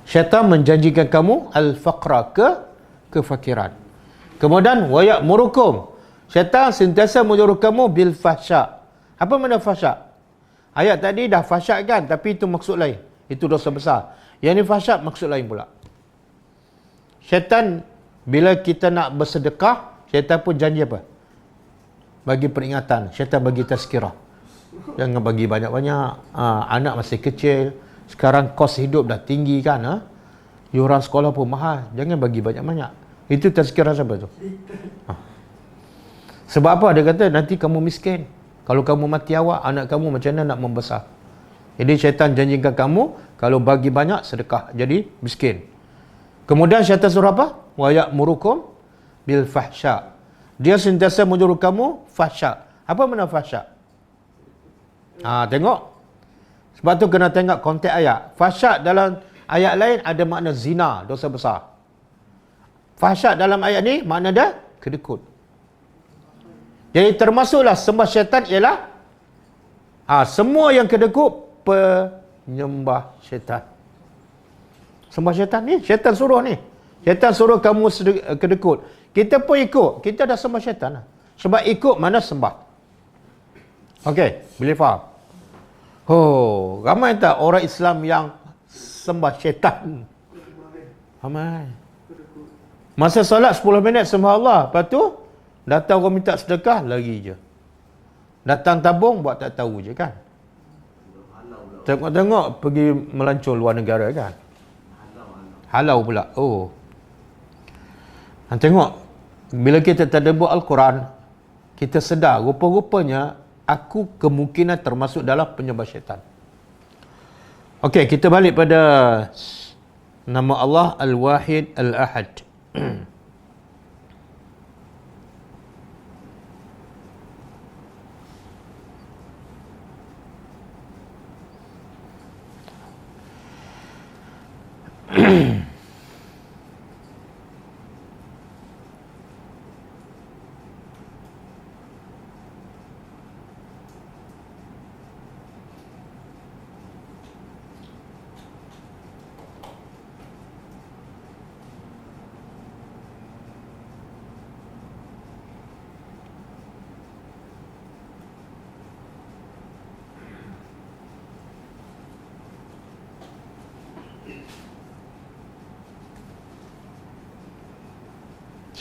A: Syaitan menjanjikan kamu al-faqra, kefakiran. Kemudian wa murukum. Syaitan sentiasa menyuruh kamu bil fahsya. Apa makna fahsya? Ayat tadi dah fahsya kan, tapi itu maksud lain. Itu dosa besar. Yang ni fahsya maksud lain pula. Syaitan bila kita nak bersedekah, syaitan pun janji apa? Bagi peringatan, syaitan bagi tazkirah. Jangan bagi banyak-banyak. Anak masih kecil. Sekarang kos hidup dah tinggi kan. Yuran sekolah pun mahal. Jangan bagi banyak-banyak. Itu tazkirah siapa tu? Sebab apa? Dia kata nanti kamu miskin. Kalau kamu mati awak, anak kamu macam mana nak membesar? Jadi syaitan janjikan kamu, kalau bagi banyak, sedekah. Jadi miskin. Kemudian syaitan suruh apa? Wa ya'murukum bil fahsya. Dia sentiasa menyuruh kamu fahsya. Apa makna fahsya? Tengok. Sebab tu kena tengok konteks ayat. Fahsyat dalam ayat lain ada makna zina, dosa besar. Fahsyat dalam ayat ni makna dia kedekut. Jadi termasuklah sembah syaitan ialah semua yang kedekut penyembah syaitan. Sembah syaitan ni, syaitan suruh ni. Syaitan suruh kamu kedekut. Kita pun ikut. Kita dah sembah syaitan lah. Sebab ikut mana sembah. Okey, boleh faham? Ramai tak orang Islam yang sembah syaitan? Ramai. Masa solat 10 minit sembah Allah. Lepas tu, datang orang minta sedekah, lari je. Datang tabung, buat tak tahu je kan. Tengok-tengok pergi melancur luar negara kan. Halau pula. Tengok, bila kita tadabbur Al-Quran, kita sedar rupa-rupanya aku kemungkinan termasuk dalam penyembah syaitan. Okey, kita balik pada nama Allah Al-Wahid Al-Ahad.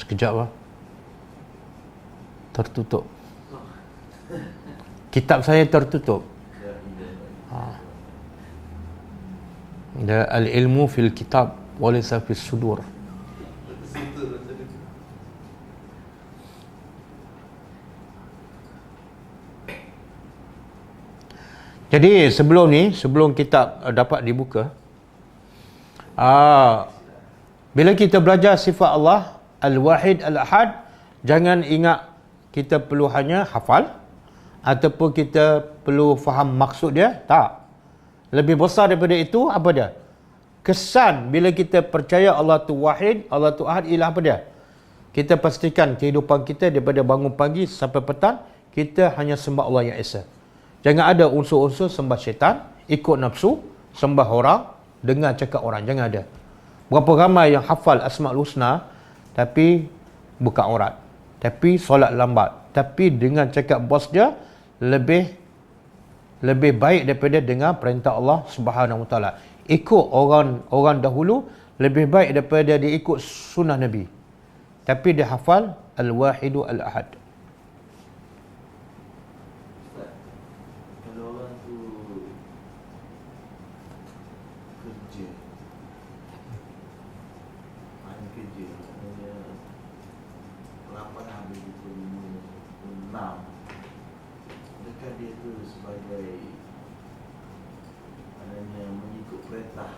A: Sekejap lah. Tertutup. Kitab saya tertutup. Al-ilmu fil kitab walaysa fis sudur. Jadi sebelum kitab dapat dibuka, bila kita belajar sifat Allah Al-Wahid Al-Ahad, jangan ingat kita perlu hanya hafal ataupun kita perlu faham maksud dia. Tak. Lebih besar daripada itu, apa dia? Kesan bila kita percaya Allah tu Wahid, Allah tu Ahad ialah apa dia? Kita pastikan kehidupan kita daripada bangun pagi sampai petang, kita hanya sembah Allah yang Esa. Jangan ada unsur-unsur sembah syaitan, ikut nafsu, sembah orang, dengar cakap orang. Jangan ada. Berapa ramai yang hafal Asma'ul Husna, tapi buka aurat, tapi solat lambat, tapi dengan cakap bos dia lebih lebih baik daripada dengar perintah Allah Subhanahu Wa Taala. Ikut orang dahulu lebih baik daripada dia ikut sunnah Nabi. Tapi dia hafal Al-Wahidu Al-Ahad.
C: Ustaz, kalau orang tu kerja, main kerja, maknanya 8 habis pukul 5, pukul 6, adakah dia tu sebagai maknanya mengikut perintah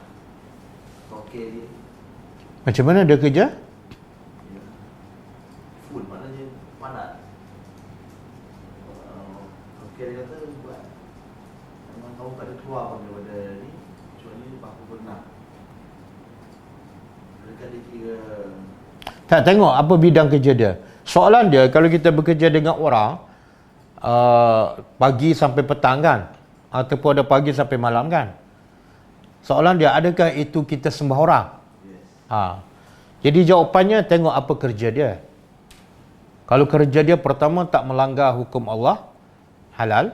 C: tokek dia?
A: Macam mana dia kerja?
C: Ya. Full, maknanya padat. Tokek dia kata buat, memang kamu tak ada keluar pun daripada ni, kecuali lepas pukul 6. Adakah dia kira
A: Tak tengok apa bidang kerja dia. Soalan dia, kalau kita bekerja dengan orang pagi sampai petang kan, ataupun ada pagi sampai malam kan, soalan dia, adakah itu kita sembah orang?
C: yes.
A: Jadi jawapannya tengok apa kerja dia. Kalau kerja dia pertama tak melanggar hukum Allah, halal.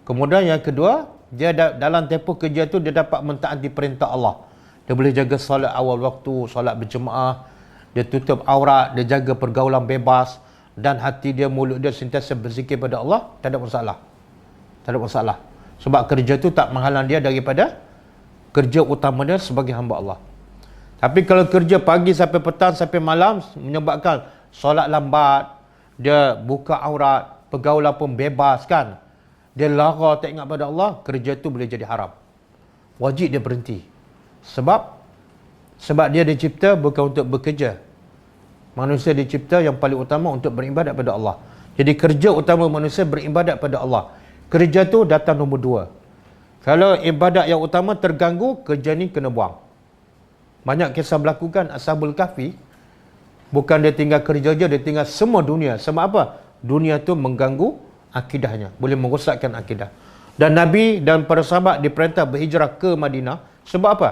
A: Kemudian yang kedua, dia dalam tempoh kerja tu dia dapat mentaati perintah Allah. Dia boleh jaga solat awal waktu, solat berjemaah, dia tutup aurat, dia jaga pergaulan bebas, dan hati dia, mulut dia sentiasa berzikir pada Allah, tak ada masalah. Tak ada masalah. Sebab kerja tu tak menghalang dia daripada kerja utama dia sebagai hamba Allah. Tapi kalau kerja pagi sampai petang sampai malam menyebabkan solat lambat, dia buka aurat, pergaulan pun bebas kan, dia lara tak ingat pada Allah, kerja tu boleh jadi haram. Wajib dia berhenti. Sebab dia dicipta bukan untuk bekerja. Manusia dicipta yang paling utama untuk beribadat pada Allah. Jadi kerja utama manusia beribadat pada Allah. Kerja tu datang nombor 2. Kalau ibadat yang utama terganggu, kerja ni kena buang. Banyak kisah berlaku kan, Ashabul Kahfi, bukan dia tinggal kerja je, dia tinggal semua dunia. Sebab apa? Dunia tu mengganggu akidahnya, boleh merosakkan akidah. Dan Nabi dan para sahabat diperintah berhijrah ke Madinah. Sebab apa?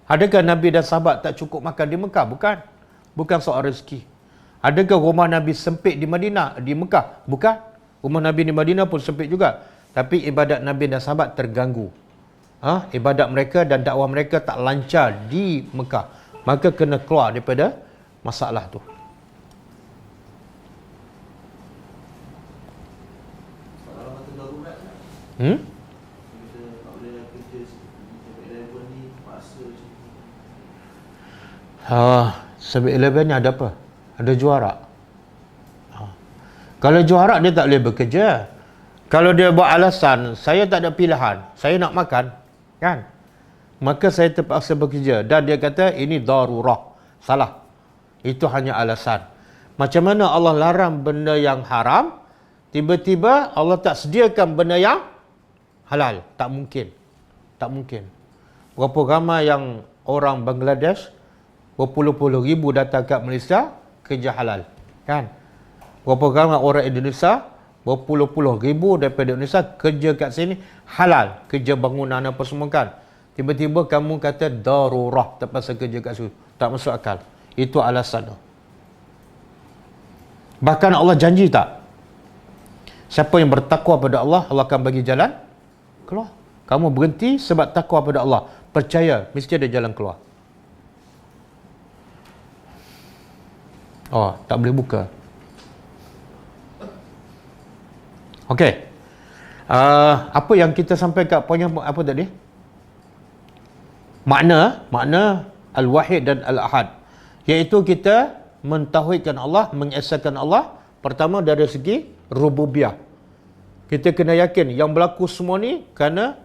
A: Adakah Nabi dan sahabat tak cukup makan di Mekah? Bukan. Bukan soal rezeki. Adakah rumah Nabi sempit di Madinah, di Mekah? Bukan. Rumah Nabi di Madinah pun sempit juga. Tapi ibadat Nabi dan sahabat terganggu. Ibadat mereka dan dakwah mereka tak lancar di Mekah. Maka kena keluar daripada masalah tu.
C: Kalau kata darurat kan? Kita tak boleh kerja sampai 11 ni, paksa macam tu.
A: 7-Eleven ni ada apa? Ada juara. Kalau juara dia tak boleh bekerja. Kalau dia buat alasan, saya tak ada pilihan, saya nak makan, kan? Maka saya terpaksa bekerja. Dan dia kata ini darurah. Salah. Itu hanya alasan. Macam mana Allah larang benda yang haram, tiba-tiba Allah tak sediakan benda yang halal? Tak mungkin. Tak mungkin. Berapa ramai yang orang Bangladesh, berpuluh-puluh ribu datang kat Malaysia kerja halal, kan? Berapa ramai orang Indonesia, berpuluh-puluh ribu daripada Indonesia kerja kat sini halal, kerja bangunan apa semua kan. Tiba-tiba kamu kata darurah, terpaksa kerja kat situ. Tak masuk akal. Itu alasan. Bahkan Allah janji tak? Siapa yang bertakwa pada Allah, Allah akan bagi jalan keluar. Kamu berhenti sebab takwa pada Allah, percaya mesti ada jalan keluar. Oh, tak boleh buka. Okey. Apa yang kita sampai kat poin apa tadi? Makna Al-Wahid dan Al-Ahad, iaitu kita mentauhidkan Allah, mengesahkan Allah. Pertama dari segi rububiyah. Kita kena yakin yang berlaku semua ni kerana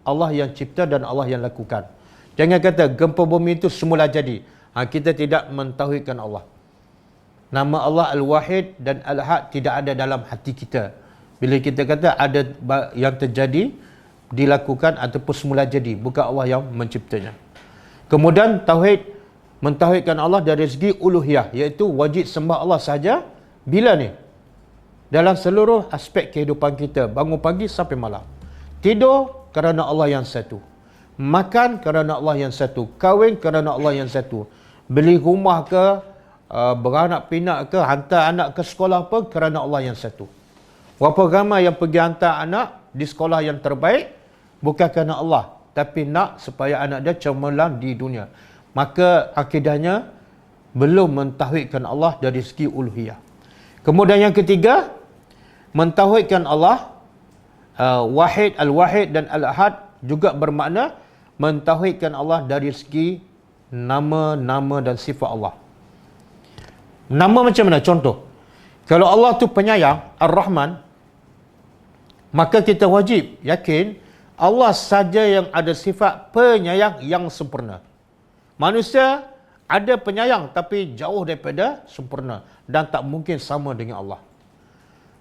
A: Allah yang cipta dan Allah yang lakukan. Jangan kata gempa bumi itu semula jadi. Kita tidak mentauhidkan Allah. Nama Allah Al-Wahid dan Al-Ahad tidak ada dalam hati kita. Bila kita kata ada yang terjadi, dilakukan ataupun semula jadi, bukan Allah yang menciptanya. Kemudian mentauhidkan Allah dari segi uluhiyah, iaitu wajib sembah Allah saja. Bila ni? Dalam seluruh aspek kehidupan kita, bangun pagi sampai malam. Tidur kerana Allah yang satu. Makan kerana Allah yang satu. Kahwin kerana Allah yang satu. Beli rumah ke, beranak pinak ke, hantar anak ke sekolah apa, kerana Allah yang satu. Berapa ramai yang pergi hantar anak di sekolah yang terbaik bukan kerana Allah, tapi nak supaya anak dia cemerlang di dunia. Maka akidahnya belum mentauhidkan Allah dari segi uluhiyah. Kemudian yang ketiga, mentauhidkan Allah wahid, al-wahid dan al-ahad juga bermakna mentauhidkan Allah dari segi nama-nama dan sifat Allah. Nama macam mana? Contoh, kalau Allah tu penyayang, Ar-Rahman, maka kita wajib yakin Allah saja yang ada sifat penyayang yang sempurna. Manusia ada penyayang tapi jauh daripada sempurna dan tak mungkin sama dengan Allah.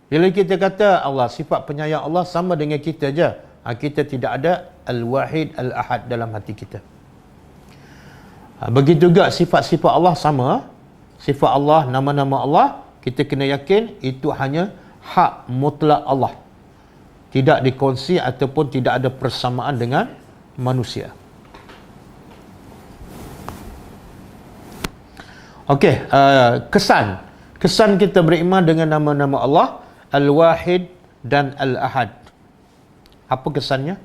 A: Bila kita kata Allah, sifat penyayang Allah sama dengan kita je, kita tidak ada Al-Wahid, Al-Ahad dalam hati kita. Begitu juga sifat-sifat Allah sama. Sifat Allah, nama-nama Allah, kita kena yakin itu hanya hak mutlak Allah. Tidak dikongsi ataupun tidak ada persamaan dengan manusia. Okey, kesan kita beriman dengan nama-nama Allah Al-Wahid dan Al-Ahad. Apa kesannya?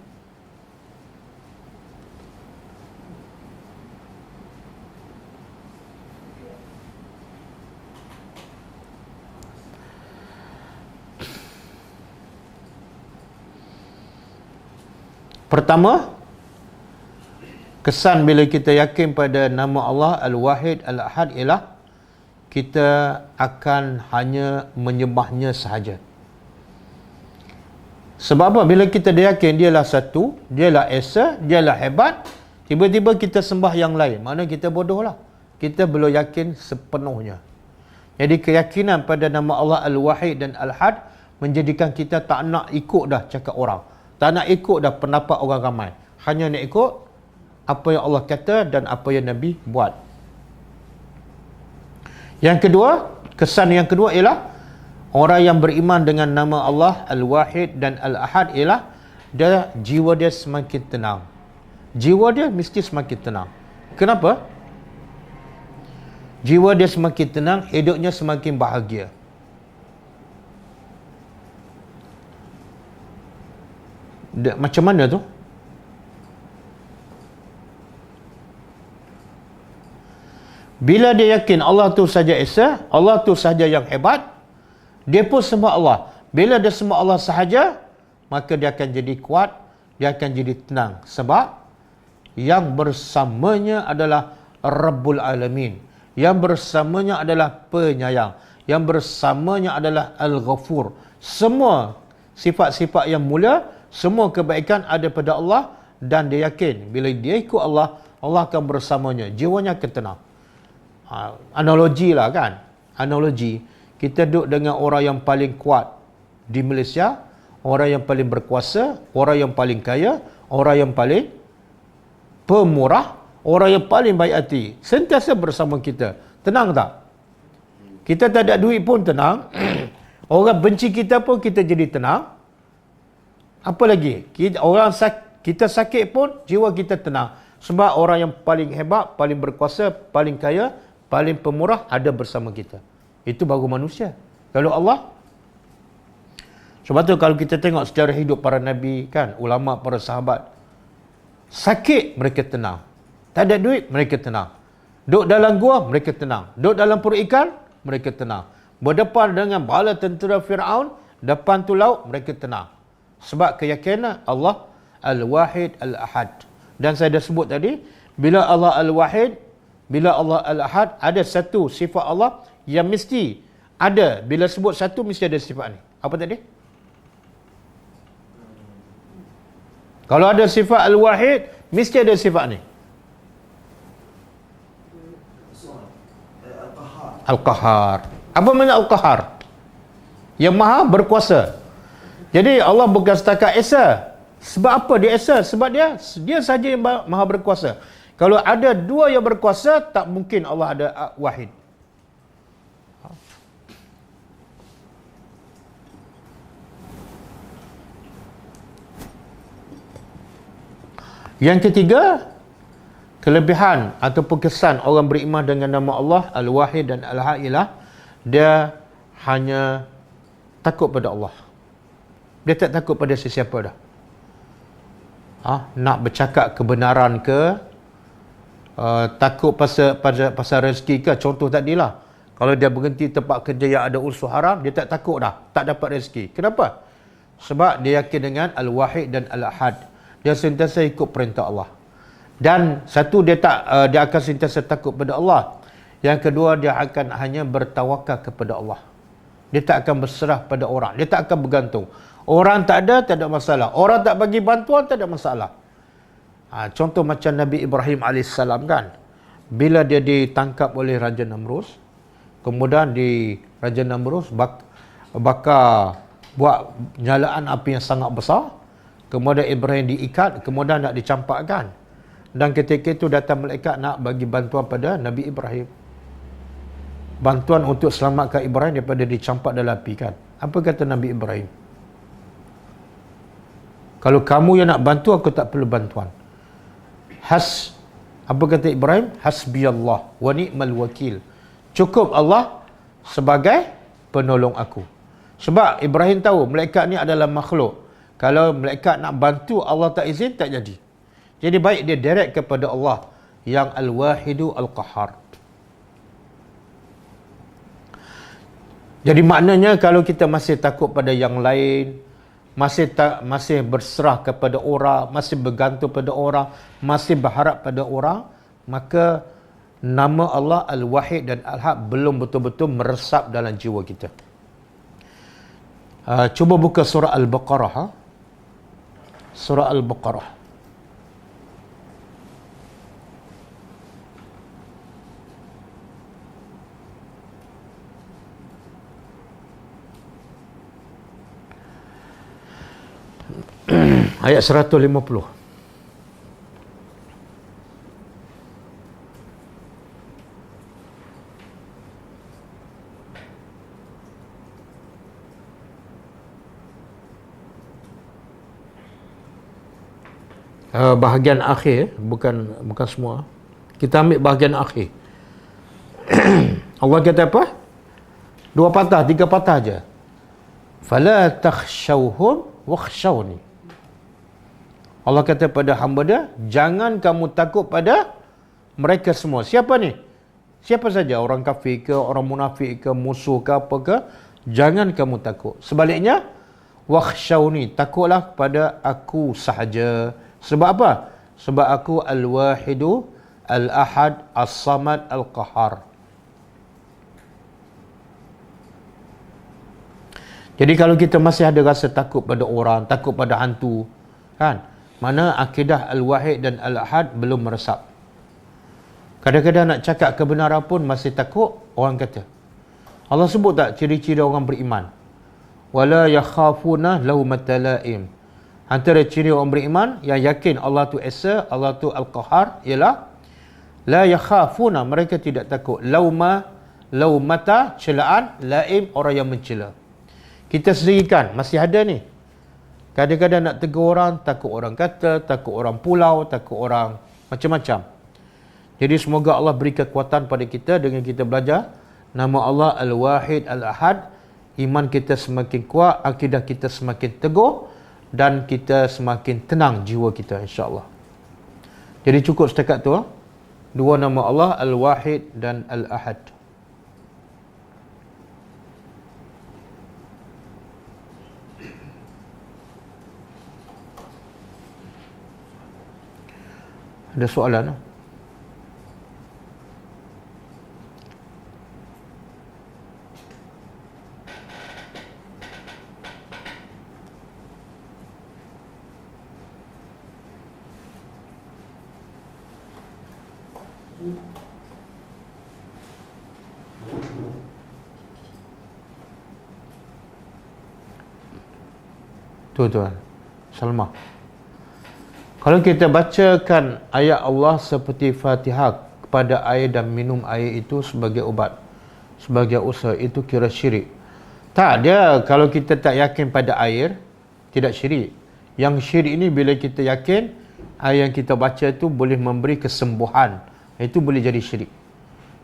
A: Pertama, kesan bila kita yakin pada nama Allah Al-Wahid, Al-Ahad ialah kita akan hanya menyembahnya sahaja. Sebab apa? Bila kita yakin dialah satu, dialah esa, dialah hebat, tiba-tiba kita sembah yang lain, mana kita bodoh lah. Kita belum yakin sepenuhnya. Jadi keyakinan pada nama Allah Al-Wahid dan Al-Ahad menjadikan kita tak nak ikut dah cakap orang. Tak nak ikut dah pendapat orang ramai. Hanya nak ikut apa yang Allah kata dan apa yang Nabi buat. Yang kedua, kesan yang kedua ialah orang yang beriman dengan nama Allah Al-Wahid dan Al-Ahad ialah jiwa dia semakin tenang. Jiwa dia mesti semakin tenang. Kenapa? Jiwa dia semakin tenang, hidupnya semakin bahagia. Macam mana tu? Bila dia yakin Allah tu saja esa, Allah tu saja yang hebat, dia pun sembah Allah. Bila dia sembah Allah sahaja, maka dia akan jadi kuat, dia akan jadi tenang. Sebab yang bersamanya adalah Rabbul Alamin. Yang bersamanya adalah penyayang. Yang bersamanya adalah Al-Ghafur. Semua sifat-sifat yang mulia, semua kebaikan ada pada Allah, dan dia yakin bila dia ikut Allah, Allah akan bersamanya. Jiwanya akan tenang. Analogi lah kan. Analogi. Kita duduk dengan orang yang paling kuat di Malaysia, orang yang paling berkuasa, orang yang paling kaya, orang yang paling pemurah, orang yang paling baik hati. Sentiasa bersama kita. Tenang tak? Kita tak ada duit pun tenang. Orang benci kita pun kita jadi tenang. Apa lagi? Kita sakit pun jiwa kita tenang. Sebab orang yang paling hebat, paling berkuasa, paling kaya, paling pemurah ada bersama kita. Itu baru manusia. Kalau Allah, sebab tu kalau kita tengok sejarah hidup para nabi kan, ulama, para sahabat, sakit mereka tenang, tak ada duit mereka tenang, duduk dalam gua mereka tenang, duduk dalam perut ikan mereka tenang, berdepan dengan bala tentera Firaun, depan tu laut mereka tenang. Sebab keyakinan Allah Al-Wahid Al-Ahad. Dan saya dah sebut tadi, bila Allah Al-Wahid, bila Allah Al-Ahad, ada satu sifat Allah yang mesti ada. Bila sebut satu, mesti ada sifat ni. Apa tadi? Kalau ada sifat Al-Wahid, mesti ada sifat ni. Al-Qahar. Apa makna Al-Qahar? Yang maha berkuasa. Jadi Allah bukan setakat esa. Sebab apa dia esa? Sebab dia saja yang maha berkuasa. Kalau ada dua yang berkuasa, tak mungkin Allah ada wahid. Yang ketiga, kelebihan ataupun kesan orang beriman dengan nama Allah Al-Wahid dan Al-Ahad ialah dia hanya takut pada Allah. Dia tak takut pada sesiapa dah. Nak bercakap kebenaran ke, takut pasal rezeki ke, contoh tadilah. Kalau dia berhenti tempat kerja yang ada unsur haram, dia tak takut dah, tak dapat rezeki. Kenapa? Sebab dia yakin dengan Al-Wahid dan Al-Ahad. Dia sentiasa ikut perintah Allah. Dan satu, dia akan sentiasa takut pada Allah. Yang kedua, dia akan hanya bertawakal kepada Allah. Dia tak akan berserah pada orang. Dia tak akan bergantung. Orang tak ada masalah. Orang tak bagi bantuan, tak ada masalah. Contoh macam Nabi Ibrahim AS kan. Bila dia ditangkap oleh Raja Namrus, kemudian Raja Namrus bakar buat nyalaan api yang sangat besar. Kemudian Ibrahim diikat, kemudian nak dicampakkan. Dan ketika itu datang malaikat nak bagi bantuan pada Nabi Ibrahim. Bantuan untuk selamatkan Ibrahim daripada dicampak dalam api kan. Apa kata Nabi Ibrahim? Kalau kamu yang nak bantu, aku tak perlu bantuan. Apa kata Ibrahim? Hasbiyallah wa ni'mal wakil. Cukup Allah sebagai penolong aku. Sebab Ibrahim tahu malaikat ni adalah makhluk. Kalau malaikat nak bantu, Allah tak izin, tak jadi. Jadi baik dia direct kepada Allah yang Al-Wahidu Al-Qahhar. Jadi maknanya kalau kita masih takut pada yang lain, masih berserah kepada orang, masih bergantung pada orang, masih berharap pada orang, maka nama Allah Al-Wahid dan Al-Ahad belum betul-betul meresap dalam jiwa kita. Cuba buka surah Al-Baqarah. Surah Al-Baqarah. Ayat 150. Bahagian akhir, bukan semua. Kita ambil bahagian akhir. Allah kata apa? 2 patah, 3 patah aja. Fala takhshawhum wakhshawni. Allah kata pada hamba dia, jangan kamu takut pada mereka semua. Siapa ni? Siapa saja, orang kafir ke, orang munafik ke, musuh ke, apa ke, jangan kamu takut. Sebaliknya, wakhshawni, takutlah pada aku sahaja. Sebab apa? Sebab aku Al-Wahidu, Al-Ahad, As-Samad, Al-Qahhar. Jadi kalau kita masih ada rasa takut pada orang, takut pada hantu, kan? Mana akidah Al-Wahid dan Al-Ahad belum meresap. Kadang-kadang nak cakap kebenaran pun masih takut, orang kata. Allah sebut tak ciri-ciri orang beriman? Wala yakhafuna laumata laim. Antara ciri orang beriman yang yakin Allah tu Esa, Allah tu Al-Qahhar ialah la yakhafuna, mereka tidak takut. Laumata, celaan, laim, orang yang mencela. Kita sendiri kan masih ada ni. Kadang-kadang nak tegur orang, takut orang kata, takut orang pulau, takut orang macam-macam. Jadi semoga Allah beri kekuatan pada kita dengan kita belajar nama Allah Al-Wahid Al-Ahad. Iman kita semakin kuat, akidah kita semakin teguh, dan kita semakin tenang jiwa kita, insya-Allah. Jadi cukup setakat tu. 2 nama Allah Al-Wahid dan Al-Ahad. Ada soalan? Tuan-tuan, Salma. Kalau kita bacakan ayat Allah seperti Fatihah kepada air dan minum air itu sebagai ubat, sebagai usaha, itu kira syirik. Tak, dia kalau kita tak yakin pada air, tidak syirik. Yang syirik ini bila kita yakin air yang kita baca itu boleh memberi kesembuhan, itu boleh jadi syirik.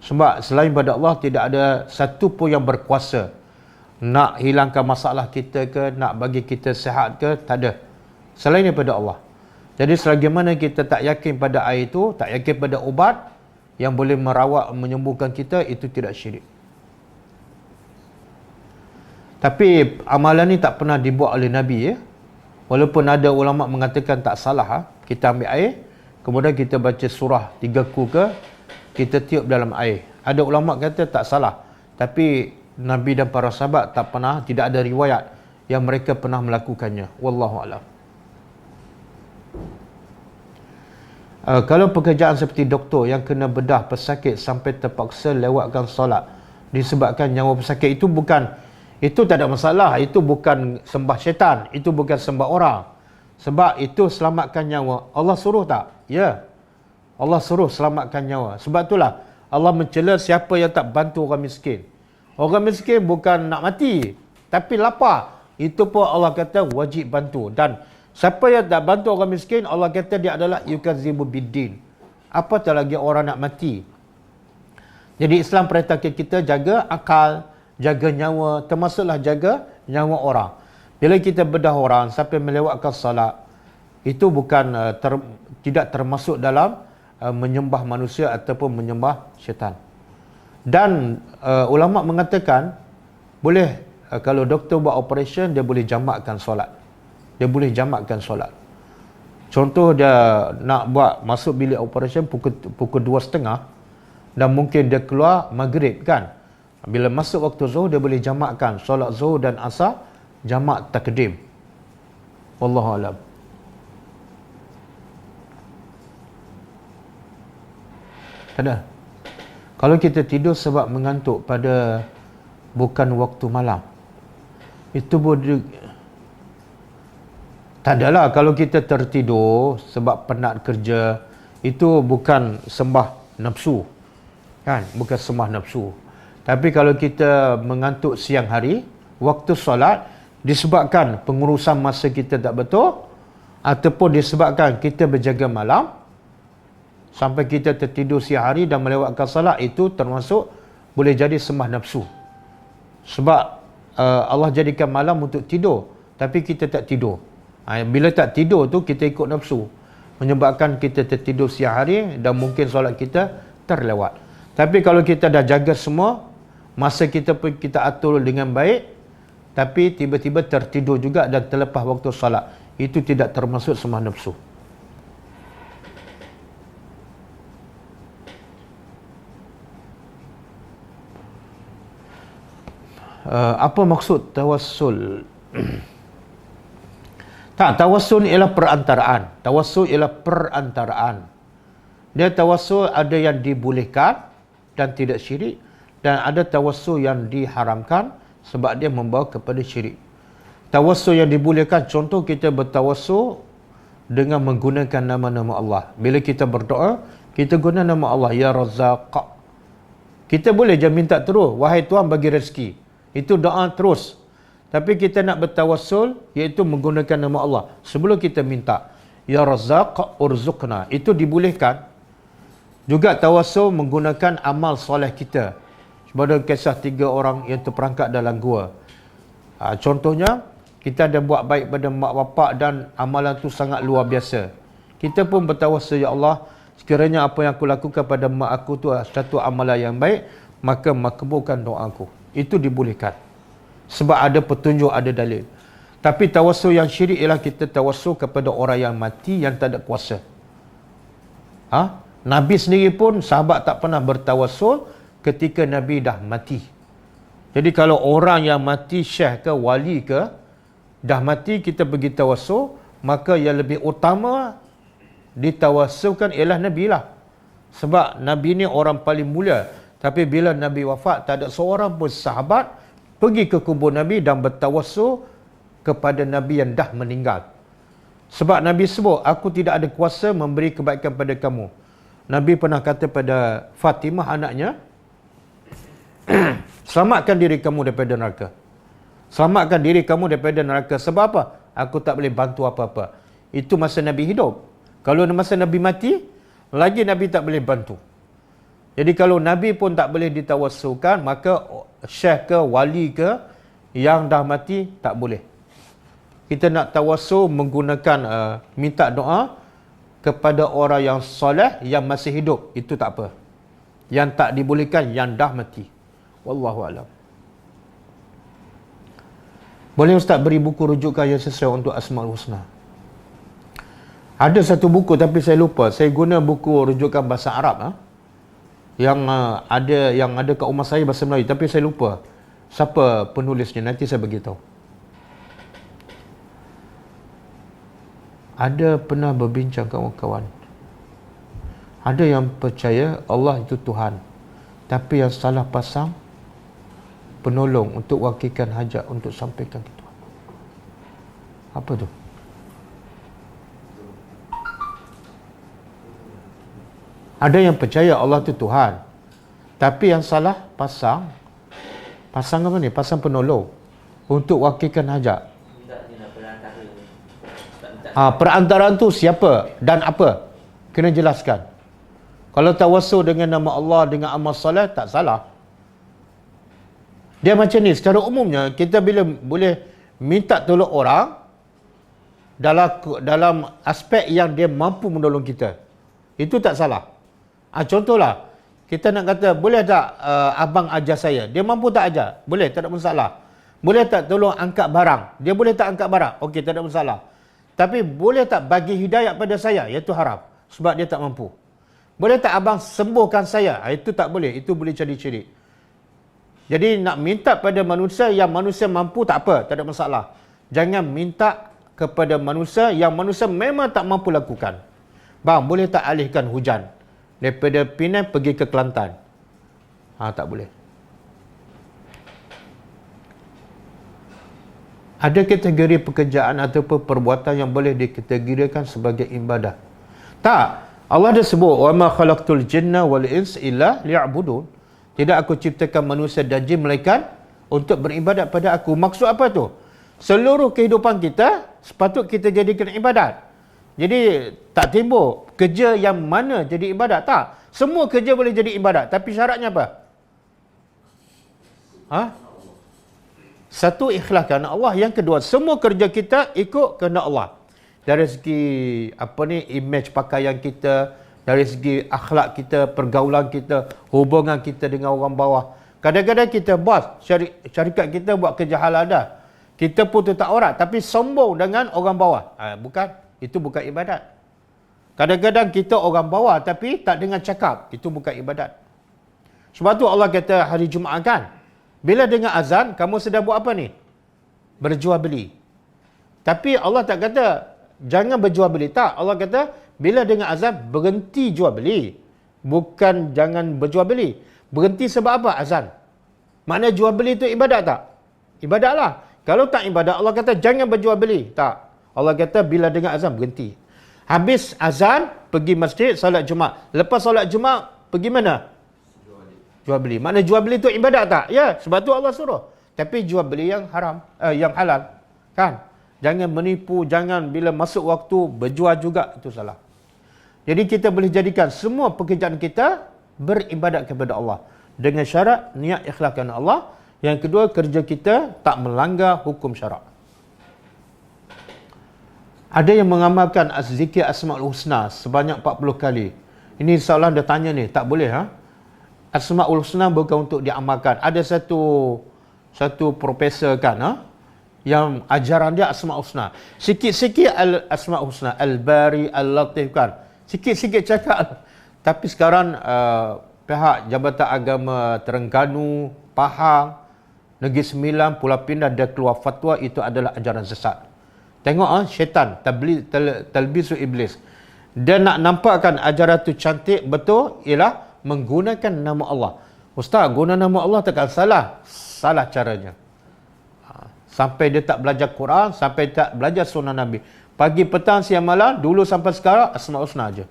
A: Sebab selain pada Allah tidak ada satu pun yang berkuasa nak hilangkan masalah kita ke, nak bagi kita sihat ke, tak ada. Selain daripada Allah. Jadi selagi mana kita tak yakin pada air itu, tak yakin pada ubat yang boleh merawat, menyembuhkan kita, itu tidak syirik. Tapi amalan ni tak pernah dibuat oleh Nabi, ya. Walaupun ada ulama mengatakan tak salah, ha? Kita ambil air, kemudian kita baca surah 3 ku ke, kita tiup dalam air. Ada ulama kata tak salah. Tapi Nabi dan para sahabat tak pernah, tidak ada riwayat yang mereka pernah melakukannya. Wallahu a'lam. Kalau pekerjaan seperti doktor yang kena bedah pesakit sampai terpaksa lewatkan solat disebabkan nyawa pesakit, itu tak ada masalah. Itu bukan sembah syaitan, itu bukan sembah orang. Sebab itu selamatkan nyawa. Allah suruh tak? Ya. Allah suruh selamatkan nyawa. Sebab itulah Allah mencela siapa yang tak bantu orang miskin. Orang miskin bukan nak mati, tapi lapar. Itu pun Allah kata wajib bantu. Dan siapa yang tak bantu orang miskin, Allah kata dia adalah yukazibu biddin. Apatah lagi orang nak mati. Jadi Islam perintahkan kita jaga akal, jaga nyawa, termasuklah jaga nyawa orang. Bila kita bedah orang sampai melewatkan salat, itu bukan tidak termasuk dalam menyembah manusia ataupun menyembah syaitan. Dan ulama mengatakan boleh, kalau doktor buat operation, dia boleh jamakkan solat. Dia boleh jamakkan solat. Contoh dia nak buat masuk bilik operation pukul 2.30 dan mungkin dia keluar maghrib kan. Bila masuk waktu zuhur, dia boleh jamakkan solat zuhur dan asar, jamak takdim. Wallahu a'lam. Tak ada. Kalau kita tidur sebab mengantuk pada bukan waktu malam, itu boleh. Tak adalah. Kalau kita tertidur sebab penat kerja, itu bukan sembah nafsu, kan? Bukan sembah nafsu. Tapi kalau kita mengantuk siang hari, waktu solat, disebabkan pengurusan masa kita tak betul, ataupun disebabkan kita berjaga malam sampai kita tertidur siang hari dan melewatkan salat, itu termasuk boleh jadi sembah nafsu. Sebab Allah jadikan malam untuk tidur, tapi kita tak tidur. Bila tak tidur tu kita ikut nafsu, menyebabkan kita tertidur siang hari dan mungkin solat kita terlewat. Tapi kalau kita dah jaga semua, masa kita pun kita atur dengan baik, tapi tiba-tiba tertidur juga dan terlepas waktu solat, itu tidak termasuk sembah nafsu. Apa maksud tawassul? Tak, tawassul ialah perantaraan. Tawassul ialah perantaraan. Dia tawassul ada yang dibolehkan dan tidak syirik, dan ada tawassul yang diharamkan sebab dia membawa kepada syirik. Tawassul yang dibolehkan, contoh kita bertawassul dengan menggunakan nama-nama Allah. Bila kita berdoa, kita guna nama Allah, Ya Razzaq. Kita boleh je minta terus, wahai Tuhan bagi rezeki. Itu doa terus. Tapi kita nak bertawassul, iaitu menggunakan nama Allah sebelum kita minta, Ya Razzaq urzuqna. Itu dibolehkan. Juga tawassul menggunakan amal soleh kita. Seperti kisah 3 orang yang terperangkap dalam gua. Contohnya, kita ada buat baik pada mak bapak dan amalan tu sangat luar biasa. Kita pun bertawassul, Ya Allah, sekiranya apa yang aku lakukan pada mak aku tu satu amalan yang baik, maka makbulkan doaku. Itu dibolehkan. Sebab ada petunjuk, ada dalil. Tapi tawassul yang syirik ialah kita tawassul kepada orang yang mati yang tak ada kuasa. Nabi sendiri pun, sahabat tak pernah bertawassul ketika Nabi dah mati. Jadi kalau orang yang mati, syekh ke, wali ke, dah mati, kita pergi tawassul, maka yang lebih utama ditawassulkan ialah Nabi lah. Sebab Nabi ni orang paling mulia. Tapi bila Nabi wafat, tak ada seorang pun sahabat pergi ke kubur Nabi dan bertawassul kepada Nabi yang dah meninggal. Sebab Nabi sebut, aku tidak ada kuasa memberi kebaikan pada kamu. Nabi pernah kata pada Fatimah anaknya, selamatkan diri kamu daripada neraka. Selamatkan diri kamu daripada neraka. Sebab apa? Aku tak boleh bantu apa-apa. Itu masa Nabi hidup. Kalau masa Nabi mati, lagi Nabi tak boleh bantu. Jadi kalau Nabi pun tak boleh ditawassulkan, maka syekh ke, wali ke, yang dah mati tak boleh. Kita nak tawassul menggunakan minta doa kepada orang yang soleh yang masih hidup, itu tak apa. Yang tak dibolehkan yang dah mati. Wallahu alam. Boleh Ustaz beri buku rujukan yang sesuai untuk Asmaul Husna? Ada satu buku tapi saya lupa. Saya guna buku rujukan bahasa Arab yang ada kat rumah saya bahasa Melayu, tapi saya lupa siapa penulisnya. Nanti saya beritahu. Ada pernah berbincang kawan-kawan, ada yang percaya Allah itu Tuhan, tapi yang salah pasang penolong untuk wakilkan hajat untuk sampaikan ke Tuhan. Apa tu? Ada yang percaya Allah itu Tuhan, tapi yang salah pasang apa ni? Pasang penolong untuk wakilkan hajat. Perantaraan tu siapa dan apa? Kena jelaskan. Kalau tawassul dengan nama Allah, dengan amal soleh, tak salah. Dia macam ni, secara umumnya kita bila boleh minta tolong orang dalam aspek yang dia mampu menolong kita, itu tak salah. Contohlah, kita nak kata, boleh tak abang ajar saya? Dia mampu tak ajar? Boleh, tak ada masalah. Boleh tak tolong angkat barang? Dia boleh tak angkat barang? Okey, tak ada masalah. Tapi boleh tak bagi hidayah pada saya? Itu haram, sebab dia tak mampu. Boleh tak abang sembuhkan saya? Itu tak boleh, itu boleh jadi syirik. Jadi nak minta pada manusia yang manusia mampu tak apa, tak ada masalah. Jangan minta kepada manusia yang manusia memang tak mampu lakukan. Bang, boleh tak alihkan hujan daripada Penang pergi ke Kelantan? Tak boleh. Ada kategori pekerjaan ataupun perbuatan yang boleh dikategorikan sebagai ibadah? Tak. Allah dah sebut, wa ma khalaqtul jinna wal ins illa liya'budun. Tidak aku ciptakan manusia dan jin melainkan untuk beribadat pada aku. Maksud apa tu? Seluruh kehidupan kita sepatut kita jadikan ibadat. Jadi tak timbul kerja yang mana jadi ibadat. Tak. Semua kerja boleh jadi ibadat. Tapi syaratnya apa? Satu, ikhlas kerana Allah. Yang kedua, semua kerja kita ikut kerana Allah. Dari segi image pakaian kita, dari segi akhlak kita, pergaulan kita, hubungan kita dengan orang bawah. Kadang-kadang kita bos, syarikat kita buat kerja halal dah. Kita pun tutup aurat tapi sombong dengan orang bawah. Bukan, itu bukan ibadat. Kadang-kadang kita orang bawah tapi tak dengar cakap, itu bukan ibadat. Sebab tu Allah kata hari Jumaat kan, bila dengar azan, kamu sedang buat apa ni? Berjual beli. Tapi Allah tak kata jangan berjual beli. Tak. Allah kata bila dengar azan, berhenti jual beli. Bukan jangan berjual beli. Berhenti sebab apa? Azan. Makna jual beli itu ibadat tak? Ibadat lah. Kalau tak ibadat, Allah kata jangan berjual beli. Tak. Allah kata bila dengar azan, berhenti. Habis azan, pergi masjid, solat Jumaat. Lepas solat Jumaat, pergi mana? Jual beli. Makna jual beli itu ibadat tak? Ya, sebab tu Allah suruh. Tapi jual beli yang haram, yang halal. Kan? Jangan menipu, jangan bila masuk waktu berjual juga, itu salah. Jadi kita boleh jadikan semua pekerjaan kita beribadat kepada Allah. Dengan syarat niat ikhlas kerana Allah. Yang kedua, kerja kita tak melanggar hukum syarak. Ada yang mengamalkan zikir Asmaul Husna sebanyak 40 kali. Ini soalan dia tanya ni, tak boleh Asmaul Husna bukan untuk diamalkan. Ada satu profesor kan yang ajaran dia Asmaul Husna. Sikit-sikit Asmaul Husna, Al-Bari, Al-Latif kan. Sikit-sikit cakap. Tapi sekarang pihak Jabatan Agama Terengganu, Pahang, Negeri Sembilan, Pulau Pindah dia keluar fatwa itu adalah ajaran sesat. Tengok syaitan, talbisu iblis. Dia nak nampakkan ajaran tu cantik, betul, ialah menggunakan nama Allah. Ustaz, guna nama Allah takkan salah. Salah caranya. Sampai dia tak belajar Quran, sampai tak belajar sunnah Nabi. Pagi, petang, siang, malam, dulu sampai sekarang, Asmaul Husna aja.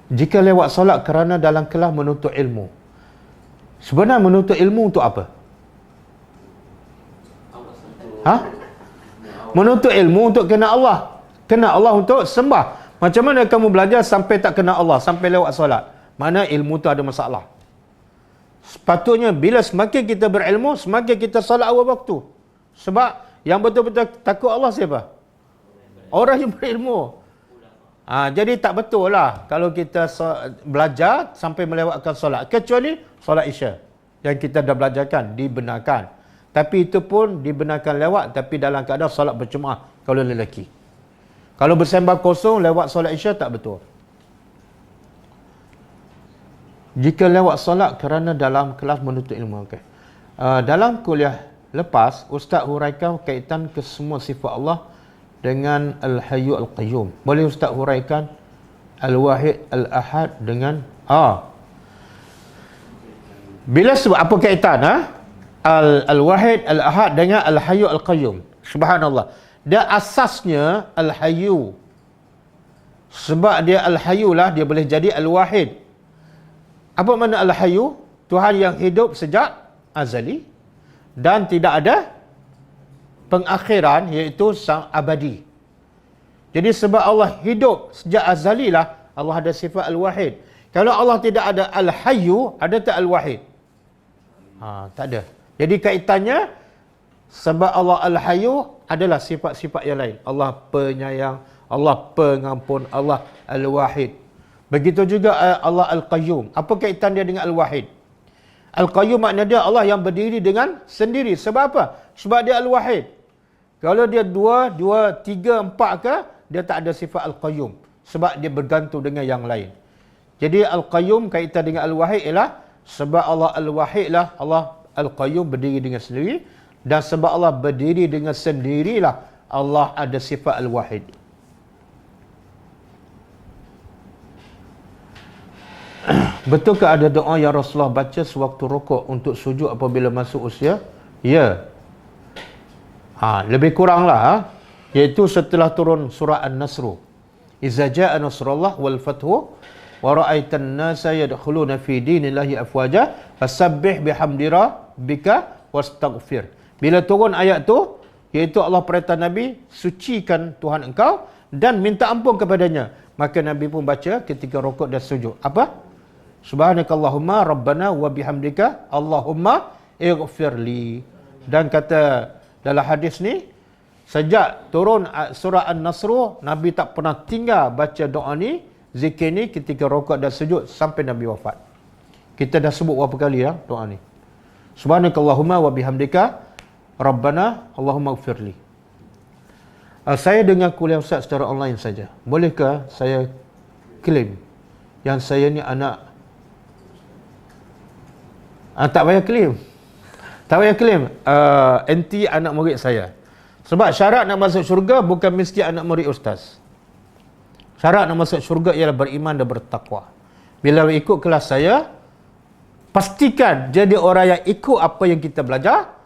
A: Jika lewat solat kerana dalam kelas menuntut ilmu. Sebenarnya menuntut ilmu untuk apa? Menuntut ilmu untuk kena Allah. Kena Allah untuk sembah. Macam mana kamu belajar sampai tak kena Allah, sampai lewat solat? Mana ilmu tu ada masalah. Sepatutnya bila semakin kita berilmu, semakin kita solat awal waktu. Sebab yang betul-betul takut Allah siapa? Orang yang berilmu. Jadi tak betul lah kalau kita belajar sampai melewatkan solat. Kecuali solat Isya yang kita dah belajarkan, dibenarkan. Tapi itu pun dibenarkan lewat, tapi dalam keadaan solat berjemaah kalau lelaki. Kalau bersembang kosong lewat solat Isya tak betul. Jika lewat solat kerana dalam kelas menuntut ilmu. Okay. Dalam kuliah lepas, Ustaz huraikan kaitan ke semua sifat Allah dengan Al-Hayyu Al-Qayyum. Boleh Ustaz huraikan Al-Wahid Al-Ahad dengan bila sebut apa kaitan Al-Wahid Al-Ahad dengan Al-Hayyu Al-Qayyum. Subhanallah. Dia asasnya Al-Hayyu. Sebab dia Al-Hayyu lah dia boleh jadi Al-Wahid. Apa makna Al-Hayyu? Tuhan yang hidup sejak azali dan tidak ada pengakhiran, iaitu sang abadi. Jadi sebab Allah hidup sejak azali lah Allah ada sifat Al-Wahid. Kalau Allah tidak ada Al-Hayyu, ada tak Al-Wahid? Tak ada. Jadi kaitannya sebab Allah Al-Hayyu adalah sifat-sifat yang lain. Allah penyayang, Allah pengampun, Allah Al-Wahid. Begitu juga Allah Al-Qayyum. Apa kaitan dia dengan Al-Wahid? Al-Qayyum makna dia Allah yang berdiri dengan sendiri. Sebab apa? Sebab dia Al-Wahid. Kalau dia 2, 3, 4 ke, dia tak ada sifat Al-Qayyum. Sebab dia bergantung dengan yang lain. Jadi Al-Qayyum kaitan dengan Al-Wahid ialah sebab Allah Al-Wahid lah Allah Al-Qayyum berdiri dengan sendiri. Dan sebab Allah berdiri dengan sendirilah Allah ada sifat Al-Wahid. Betulkah ada doa yang Rasulullah baca sewaktu rukuk untuk sujud apabila masuk usia? Ya. Lebih kuranglah iaitu setelah turun surah An-Nasr. Iza jaa nasrullah wal fathu wa ra'aitan nasa yadkhuluna fi dinillahi afwaja fasabbih bihamdi rabbika wastaghfir. Bila turun ayat tu iaitu Allah perintah Nabi sucikan Tuhan engkau dan minta ampun kepadanya. Maka Nabi pun baca ketika rukuk dan sujud. Apa? Subhanakallahumma rabbana wa bihamdika Allahumma ighfirli. Dan kata dalam hadis ni, sejak turun surah An-Nasr, Nabi tak pernah tinggal baca doa ni, zikir ni ketika rukuk dan sujud sampai Nabi wafat. Kita dah sebut berapa kali doa ni. Subhanakallahumma wa bihamdika rabbana Allahumma ighfirli. Saya dengar kuliah Ustaz secara online saja. Bolehkah saya claim yang saya ni anak tak payah claim. Tak payah claim. Anti anak murid saya. Sebab syarat nak masuk syurga bukan mesti anak murid ustaz. Syarat nak masuk syurga ialah beriman dan bertakwa. Bila ikut kelas saya, pastikan jadi orang yang ikut apa yang kita belajar.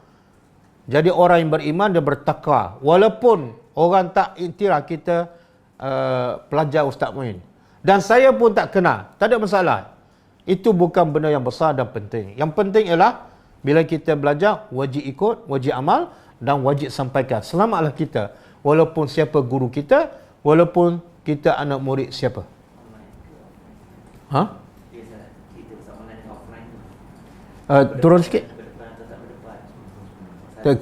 A: Jadi orang yang beriman dan bertakwa. Walaupun orang tak iktiraf kita pelajar Ustaz Muin. Dan saya pun tak kenal. Tak ada masalah. Itu bukan benda yang besar dan penting. Yang penting ialah bila kita belajar, wajib ikut, wajib amal dan wajib sampaikan. Selamatlah kita. Walaupun siapa guru kita, walaupun kita anak murid siapa. Turun sikit.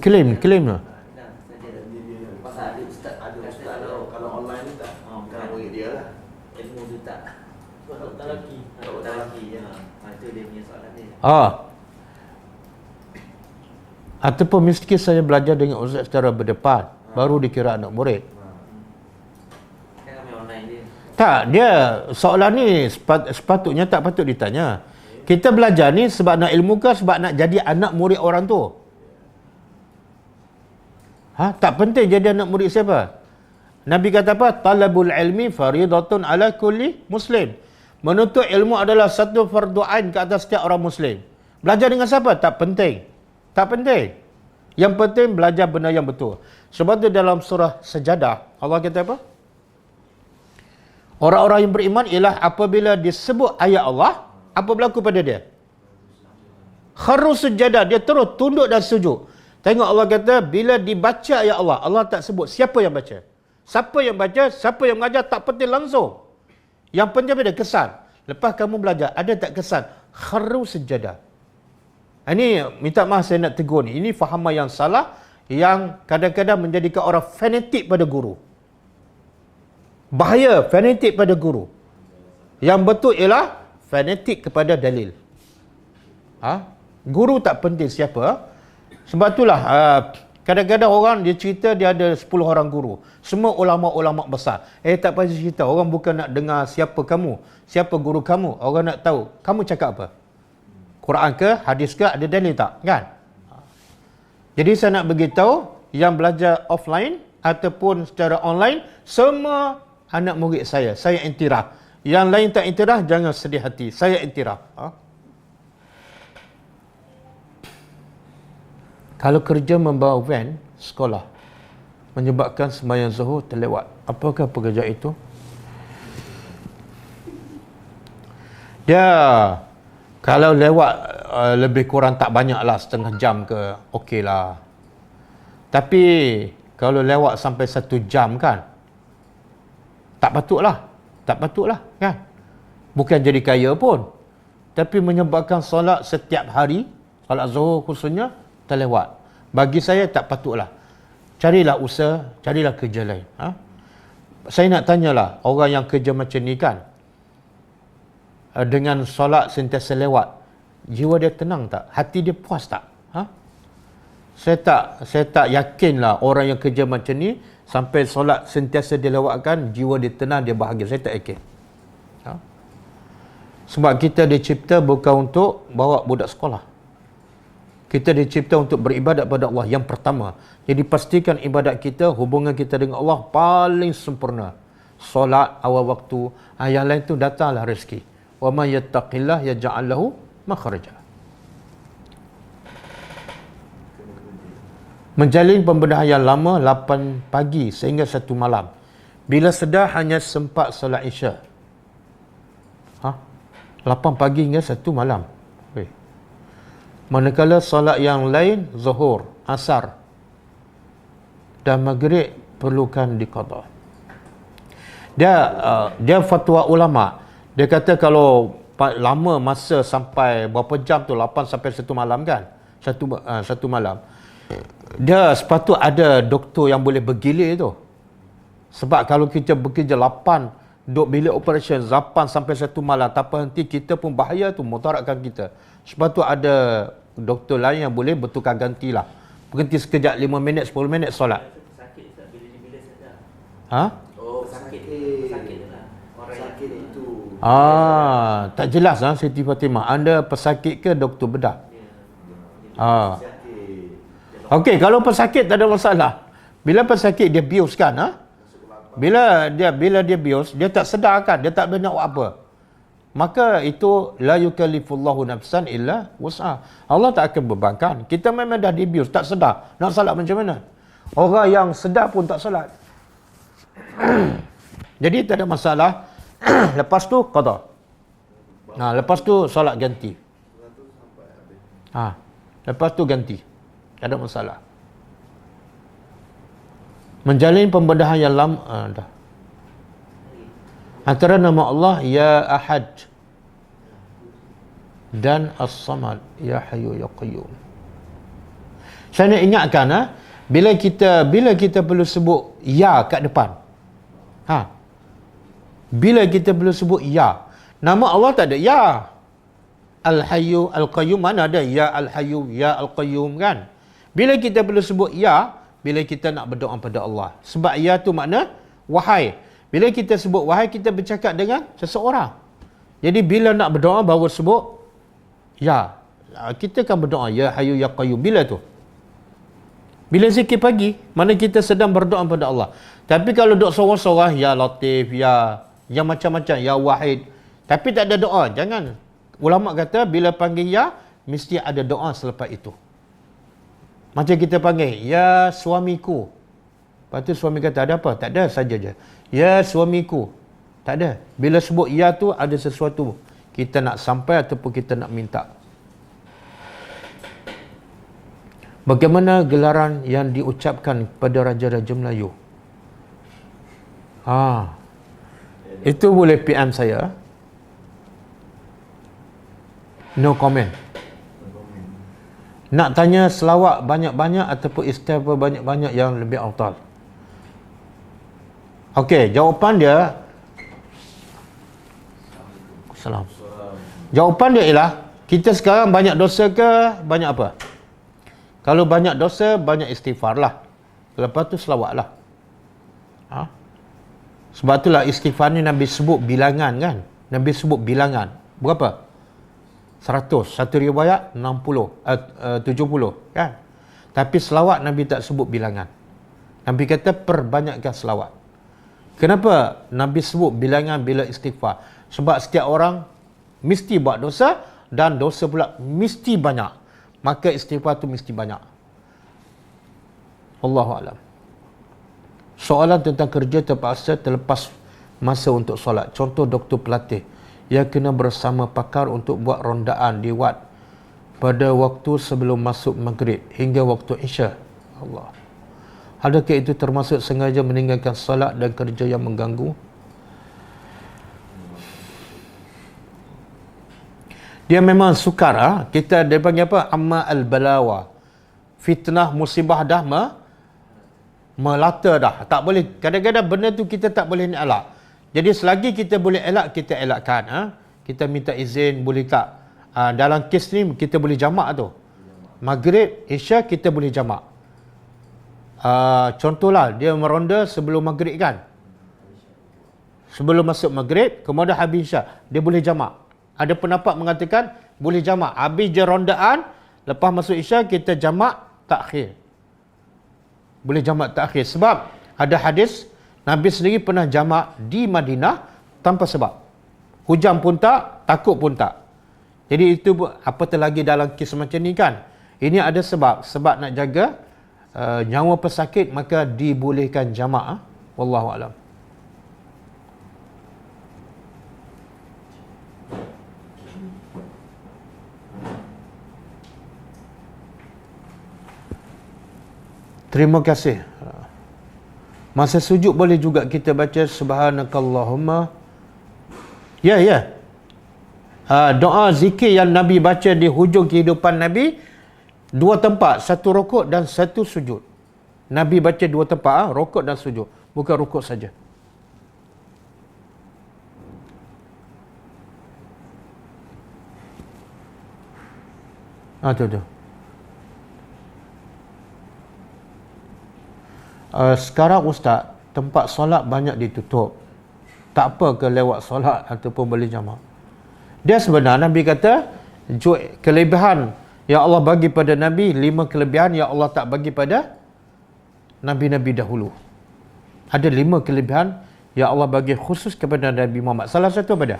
A: Claim lah.
C: Kalau online ni tak bukan murid dia lah.
B: Ilmu tu tak lelaki. Itu dia punya soalan dia.
A: Ataupun mesti saya belajar dengan ustaz secara berdepan, baru dikira anak murid.
B: Kan kami online dia.
A: Tak, dia soalan ni sepatutnya tak patut ditanya. Kita belajar ni sebab nak ilmu ke sebab nak jadi anak murid orang tu? Tak penting jadi anak murid siapa. Nabi kata apa? Talabul ilmi faridatun ala kulli muslim. Menuntut ilmu adalah satu fardu ain ke atas setiap orang muslim. Belajar dengan siapa? Tak penting. Tak penting. Yang penting belajar benda yang betul. Sebab tu dalam surah Sajadah, Allah kata apa? Orang-orang yang beriman ialah apabila disebut ayat Allah, apa berlaku pada dia? Kharru sujadah, dia terus tunduk dan sujud. Tengok Allah kata, bila dibaca ayat Allah, Allah tak sebut siapa yang baca. Siapa yang baca, siapa yang mengajar, tak penting langsung. Yang penting ada kesan. Lepas kamu belajar, ada tak kesan? Kharru sujadah. Ini minta maaf saya nak tegur ni. Ini fahaman yang salah yang kadang-kadang menjadikan orang fanatik pada guru. Bahaya fanatik pada guru. Yang betul ialah fanatik kepada dalil. Guru tak penting siapa. Sebab itulah kadang-kadang orang dia cerita dia ada 10 orang guru. Semua ulama-ulama besar. Tak payah cerita. Orang bukan nak dengar siapa kamu, siapa guru kamu. Orang nak tahu kamu cakap apa. Quran ke, hadis ke, ada dalil tak? Kan? Jadi saya nak beritahu yang belajar offline ataupun secara online, semua anak murid saya intiraf. Yang lain tak intiraf, jangan sedih hati. Saya intiraf. Kalau kerja membawa van sekolah menyebabkan sembahyang zuhur terlewat, apakah pekerjaan itu? Dia kalau lewat lebih kurang tak banyak lah, setengah jam ke, okey lah. Tapi kalau lewat sampai 1 jam kan, tak patutlah kan. Bukan jadi kaya pun, tapi menyebabkan solat setiap hari, solat zuhur khususnya terlewat. Bagi saya tak patutlah. Carilah usaha, carilah kerja lain. Saya nak tanyalah, orang yang kerja macam ni kan, dengan solat sentiasa lewat, jiwa dia tenang tak? Hati dia puas tak? Saya tak yakinlah orang yang kerja macam ni sampai solat sentiasa dilewatkan, jiwa dia tenang, dia bahagia. Saya tak yakin. Sebab kita dicipta bukan untuk bawa budak sekolah. Kita dicipta untuk beribadat pada Allah yang pertama. Jadi pastikan ibadat kita, hubungan kita dengan Allah paling sempurna. Solat awal waktu, yang lain tu datanglah rezeki. Wa may yattaqillah yaj'al lahu makhraja. Menjalin pembedahan yang lama 8 pagi sehingga 1 malam. Bila sedar hanya sempat solat Isya. 8 pagi hingga 1 malam. Manakala solat yang lain, zuhur, asar dan maghrib perlukan diqada. Dia fatwa ulama. Dia kata kalau lama masa sampai berapa jam tu, 8 sampai 1 malam kan, satu malam, dia sepatut ada doktor yang boleh bergilir tu. Sebab kalau kita bekerja 8 duduk bilik operation 8 sampai 1 malam tanpa henti, kita pun bahaya tu, mudaratkan kita. Sebab tu ada doktor lain yang boleh bertukar ganti lah. Berhenti sekejap 5 minit, 10 minit solat.
B: Sakit tak bila sedar?
C: Sakit lah. Orang sakit itu.
A: Tak jelas Siti Fatimah. Anda pesakit ke doktor bedah? Okey, kalau pesakit tak ada masalah. Bila pesakit dia bius kan, Bila dia bius, dia tak sedar kan, dia tak boleh nak buat apa. Maka itu la yukallifullahu nafsan illa wus'aha. Allah tak akan bebankan. Kita memang dah dibius, tak sedar. Nak salat macam mana? Orang yang sedar pun tak salat. Jadi tak ada masalah. Lepas tu qada. Lepas tu solat ganti. Lepas tu ganti. Tak ada masalah. Menjalin pembedahan yang lama dah. Antara nama Allah Ya Ahad dan As-Samad, Ya Hayyu Ya Qayyum. Saya nak ingatkan bila kita perlu sebut ya kat depan. Bila kita perlu sebut ya, nama Allah tak ada ya. Al-Hayyu Al-Qayyum, mana ada ya Al-Hayyu Ya Al-Qayyum kan? Bila kita perlu sebut ya, bila kita nak berdoa pada Allah. Sebab ya tu makna wahai. Bila kita sebut wahai, kita bercakap dengan seseorang. Jadi bila nak berdoa baru sebut ya. Kita kan berdoa Ya Hayyu Ya Qayyum. Bila tu? Bila zikir pagi, mana kita sedang berdoa pada Allah. Tapi kalau duduk sorang-sorang, Ya Latif, Ya macam-macam, Ya Wahid. Tapi tak ada doa, jangan. Ulama kata bila panggil ya, mesti ada doa selepas itu. Macam kita panggil, Ya suamiku. Lepas tu suami kata, ada apa? Tak ada, saja je. Ya suamiku. Tak ada. Bila sebut ya tu, ada sesuatu kita nak sampai ataupun kita nak minta. Bagaimana gelaran yang diucapkan pada Raja-Raja Melayu? Itu boleh PM saya. No comment. Nak tanya selawat banyak-banyak ataupun istighfar banyak-banyak yang lebih afdal? Okey, jawapan dia Salam. Jawapan dia ialah kita sekarang banyak dosa ke banyak apa? Kalau banyak dosa, banyak istighfar lah. Lepas tu selawat lah. Sebab itulah istighfar ni Nabi sebut bilangan kan. Nabi sebut bilangan. Berapa? 100. Satu riwayat 70 kan. Tapi selawat Nabi tak sebut bilangan. Nabi kata perbanyakkan selawat. Kenapa Nabi sebut bilangan bila istighfar? Sebab setiap orang mesti buat dosa dan dosa pula mesti banyak. Maka istighfar tu mesti banyak. Wallahu a'lam. Soalan tentang kerja terpaksa terlepas masa untuk solat. Contoh doktor pelatih yang kena bersama pakar untuk buat rondaan di wad pada waktu sebelum masuk maghrib hingga waktu isya. Allah. Adakah itu termasuk sengaja meninggalkan solat dan kerja yang mengganggu? Dia memang sukar. Kita dia panggil apa? Amma al-balawa. Fitnah musibah dah melata dah. Tak boleh. Kadang-kadang benda tu kita tak boleh nak elak. Jadi selagi kita boleh elak, kita elakkan. Kita minta izin, boleh tak? Dalam kes ni kita boleh jamak tu. Maghrib, Isya kita boleh jamak. Contohlah, dia meronda sebelum maghrib kan? Sebelum masuk maghrib, kemudian habis Isya. Dia boleh jamak. Ada pendapat mengatakan boleh jamak. Habis je rondaan, lepas masuk Isya kita jamak takhir. Boleh jamak takhir. Sebab ada hadis, Nabi sendiri pernah jamak di Madinah tanpa sebab. Hujan pun tak, takut pun tak. Jadi itu apatah lagi dalam kes macam ni kan. Ini ada sebab. Sebab nak jaga nyawa pesakit, maka dibolehkan jamak. Wallahualam. Terima kasih. Masa sujud boleh juga kita baca subhanakallahumma. Ya. Doa zikir yang Nabi baca di hujung kehidupan Nabi, dua tempat, satu rukuk dan satu sujud. Nabi baca dua tempat, rukuk dan sujud, bukan rukuk saja. Tu. Sekarang Ustaz, tempat solat banyak ditutup. Tak apa ke lewat solat ataupun boleh jamak? Dia sebenarnya Nabi kata, kelebihan yang Allah bagi pada Nabi, 5 kelebihan yang Allah tak bagi pada Nabi-Nabi dahulu. Ada 5 kelebihan yang Allah bagi khusus kepada Nabi Muhammad. Salah satu apa dia?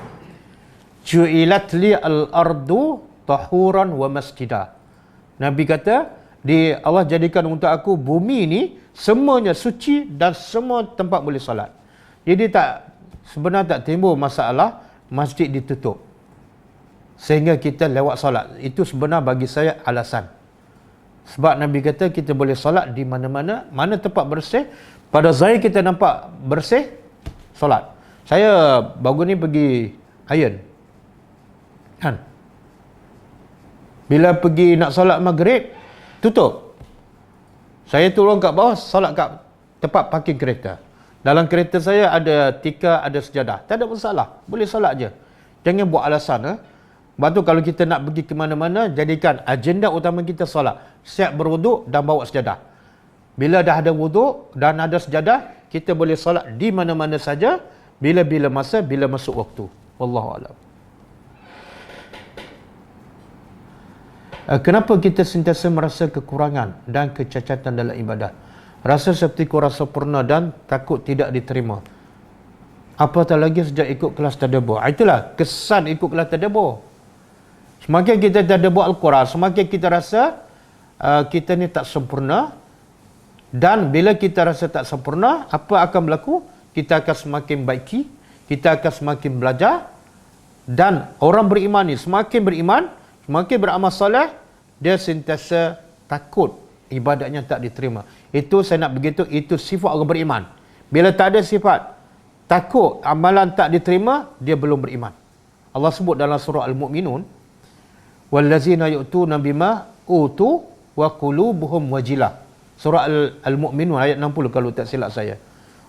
A: Ju'ilat li al-ardu tahuran wa masjidah. Nabi kata, Allah jadikan untuk aku bumi ni semuanya suci dan semua tempat boleh solat. Jadi sebenarnya tak timbul masalah masjid ditutup sehingga kita lewat solat. Itu sebenarnya bagi saya alasan. Sebab Nabi kata kita boleh solat di mana-mana, mana tempat bersih. Pada zahir kita nampak bersih, solat. Saya baru ni pergi iron kan, bila pergi nak solat maghrib tutup. Saya turun kat bawah, solat kat tempat parking kereta. Dalam kereta saya ada tikar, ada sejadah. Tak ada masalah. Boleh solat je. Jangan buat alasan. Lepas tu kalau kita nak pergi ke mana-mana, jadikan agenda utama kita solat. Siap berwuduk dan bawa sejadah. Bila dah ada wuduk dan ada sejadah, kita boleh solat di mana-mana saja, bila-bila masa, bila masuk waktu. Wallahualam. Kenapa kita sentiasa merasa kekurangan dan kecacatan dalam ibadah? Rasa seperti kurang sempurna dan takut tidak diterima. Apatah lagi sejak ikut kelas tadabbur. Itulah kesan ikut kelas tadabbur. Semakin kita tadabbur Al-Quran, semakin kita rasa kita ni tak sempurna. Dan bila kita rasa tak sempurna, apa akan berlaku? Kita akan semakin baiki, kita akan semakin belajar. Dan orang beriman ni semakin beriman, semakin beramal soleh, dia sentiasa takut ibadahnya tak diterima. Itu saya nak begitu, itu sifat orang beriman. Bila tak ada sifat takut amalan tak diterima, dia belum beriman. Allah sebut dalam surah Al-Mu'minun, wallazina yu'tuna bima utu wa qulubuhum wajilah. Surah Al-Mu'minun ayat 60 kalau tak silap saya.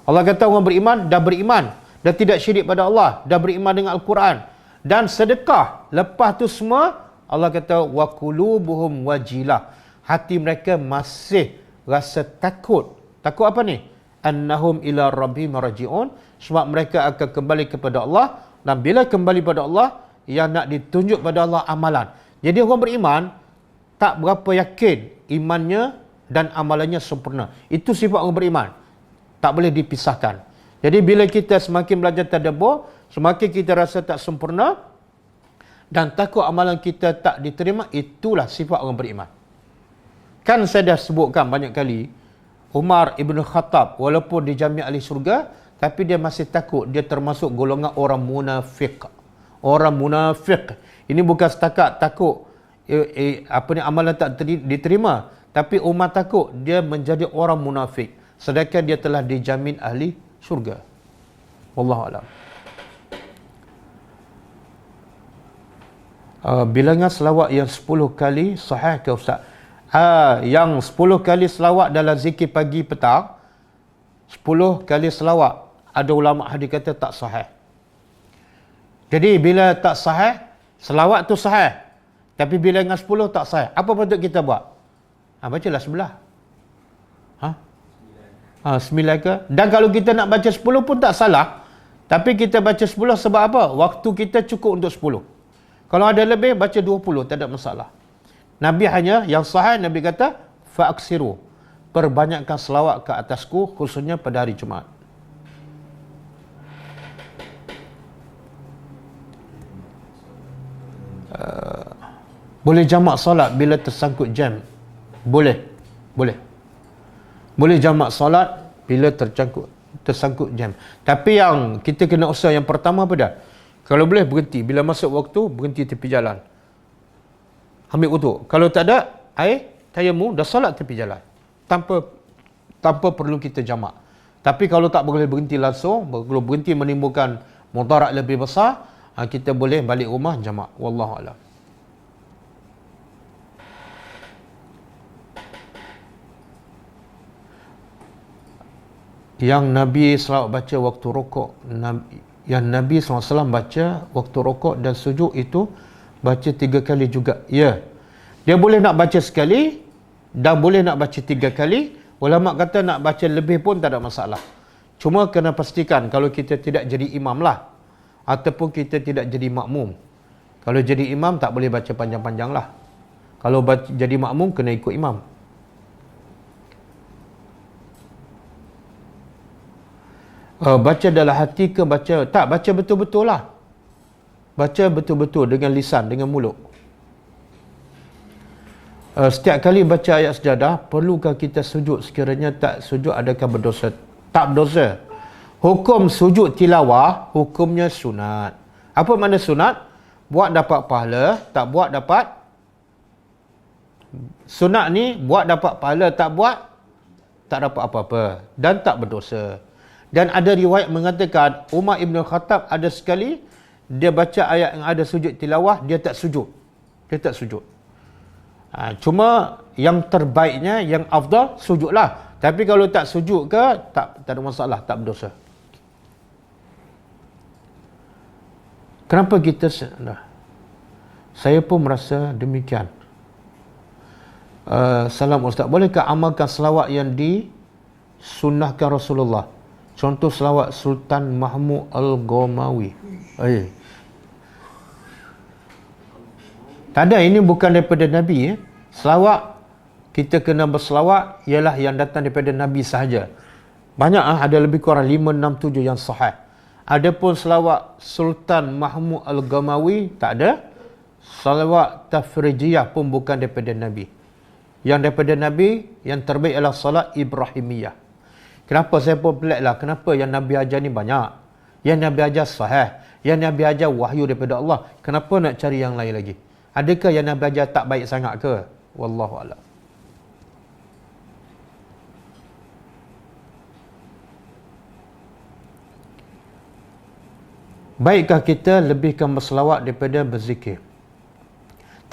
A: Allah kata orang beriman, dah tidak syirik pada Allah, dah beriman dengan Al-Quran dan sedekah. Lepas tu semua Allah kata wa qulubuhum wajilah. Hati mereka masih rasa takut. Takut apa ni? Annahum ila rabbihim raji'un. Sebab mereka akan kembali kepada Allah, dan bila kembali pada Allah, yang nak ditunjuk pada Allah amalan. Jadi orang beriman tak berapa yakin imannya dan amalannya sempurna. Itu sifat orang beriman. Tak boleh dipisahkan. Jadi bila kita semakin belajar tadabbur, semakin kita rasa tak sempurna dan takut amalan kita tak diterima, itulah sifat orang beriman. Kan saya dah sebutkan banyak kali, Umar Ibn Khattab walaupun dijamin ahli syurga, tapi dia masih takut. Dia termasuk golongan orang munafik. Orang munafik. Ini bukan setakat takut amalan tak diterima, tapi Umar takut dia menjadi orang munafik, sedangkan dia telah dijamin ahli syurga. Wallahu a'lam. Bilangan selawat yang 10 kali sahih ke Ustaz? Yang 10 kali selawat dalam zikir pagi petang, 10 kali selawat, ada ulama hadis kata tak sahih. Jadi bila tak sahih, selawat tu sahih, tapi bilangan 10 tak sahih. Apa patut kita buat? Bacalah sebelah. 9 ke? Dan kalau kita nak baca 10 pun tak salah. Tapi kita baca 10 sebab apa? Waktu kita cukup untuk 10. Kalau ada lebih, baca 20, tak ada masalah. Nabi hanya, yang sahih Nabi kata, fa'aksiru. Perbanyakkan selawat ke atasku, khususnya pada hari Jumaat. Boleh jamak solat bila tersangkut jam? Boleh. Boleh jamak solat bila tersangkut jam. Tapi yang kita kena usaha yang pertama apa dah? Kalau boleh berhenti. Bila masuk waktu, berhenti tepi jalan. Ambil wudu. Kalau tak ada air, tayamum, dah solat tepi jalan. Tanpa perlu kita jamak. Tapi kalau tak boleh berhenti langsung, kalau berhenti menimbulkan mudarat lebih besar, kita boleh balik rumah jamak. Wallahu a'lam. Yang Nabi SAW baca waktu rukuk, yang Nabi SAW baca waktu rukuk dan sujud itu baca 3 kali juga. Ya. Dia boleh nak baca sekali dan boleh nak baca 3 kali. Ulama kata nak baca lebih pun tak ada masalah. Cuma kena pastikan kalau kita tidak jadi imam lah, ataupun kita tidak jadi makmum. Kalau jadi imam tak boleh baca panjang-panjang lah. Kalau jadi makmum kena ikut imam. Baca dalam hati ke baca? Tak, baca betul-betul lah. Baca betul-betul dengan lisan, dengan mulut. Setiap kali baca ayat sejadah, perlukah kita sujud? Sekiranya tak sujud, adakah berdosa? Tak berdosa. Hukum sujud tilawah, hukumnya sunat. Apa makna sunat? Buat dapat pahala, tak buat dapat. Sunat ni, buat dapat pahala, tak buat, tak dapat apa-apa. Dan tak berdosa. Dan ada riwayat mengatakan Umar Ibn Khattab ada sekali dia baca ayat yang ada sujud tilawah, dia tak sujud. Cuma yang terbaiknya, yang afdal, sujudlah. Tapi kalau tak sujud ke, tak ada masalah, tak berdosa. Kenapa kita saya pun merasa demikian. Salam Ustaz, bolehkah amalkan selawat yang disunnahkan Rasulullah? Contoh selawat Sultan Mahmud Al-Gomawi. Tak ada, ini bukan daripada Nabi. Selawat, kita kena berselawat ialah yang datang daripada Nabi sahaja. Banyak, ada lebih kurang 5, 6, 7 yang sahih. Adapun selawat Sultan Mahmud Al-Gomawi, tak ada. Selawat Tafrijiyah pun bukan daripada Nabi. Yang daripada Nabi, yang terbaik adalah salat Ibrahimiyah. Kenapa saya pun pelik lah, kenapa yang Nabi ajar ni banyak? Yang Nabi ajar sahih, yang Nabi ajar wahyu daripada Allah. Kenapa nak cari yang lain lagi? Adakah yang Nabi ajar tak baik sangat ke? Wallahu a'lam. Baikkah kita lebihkan berselawat daripada berzikir?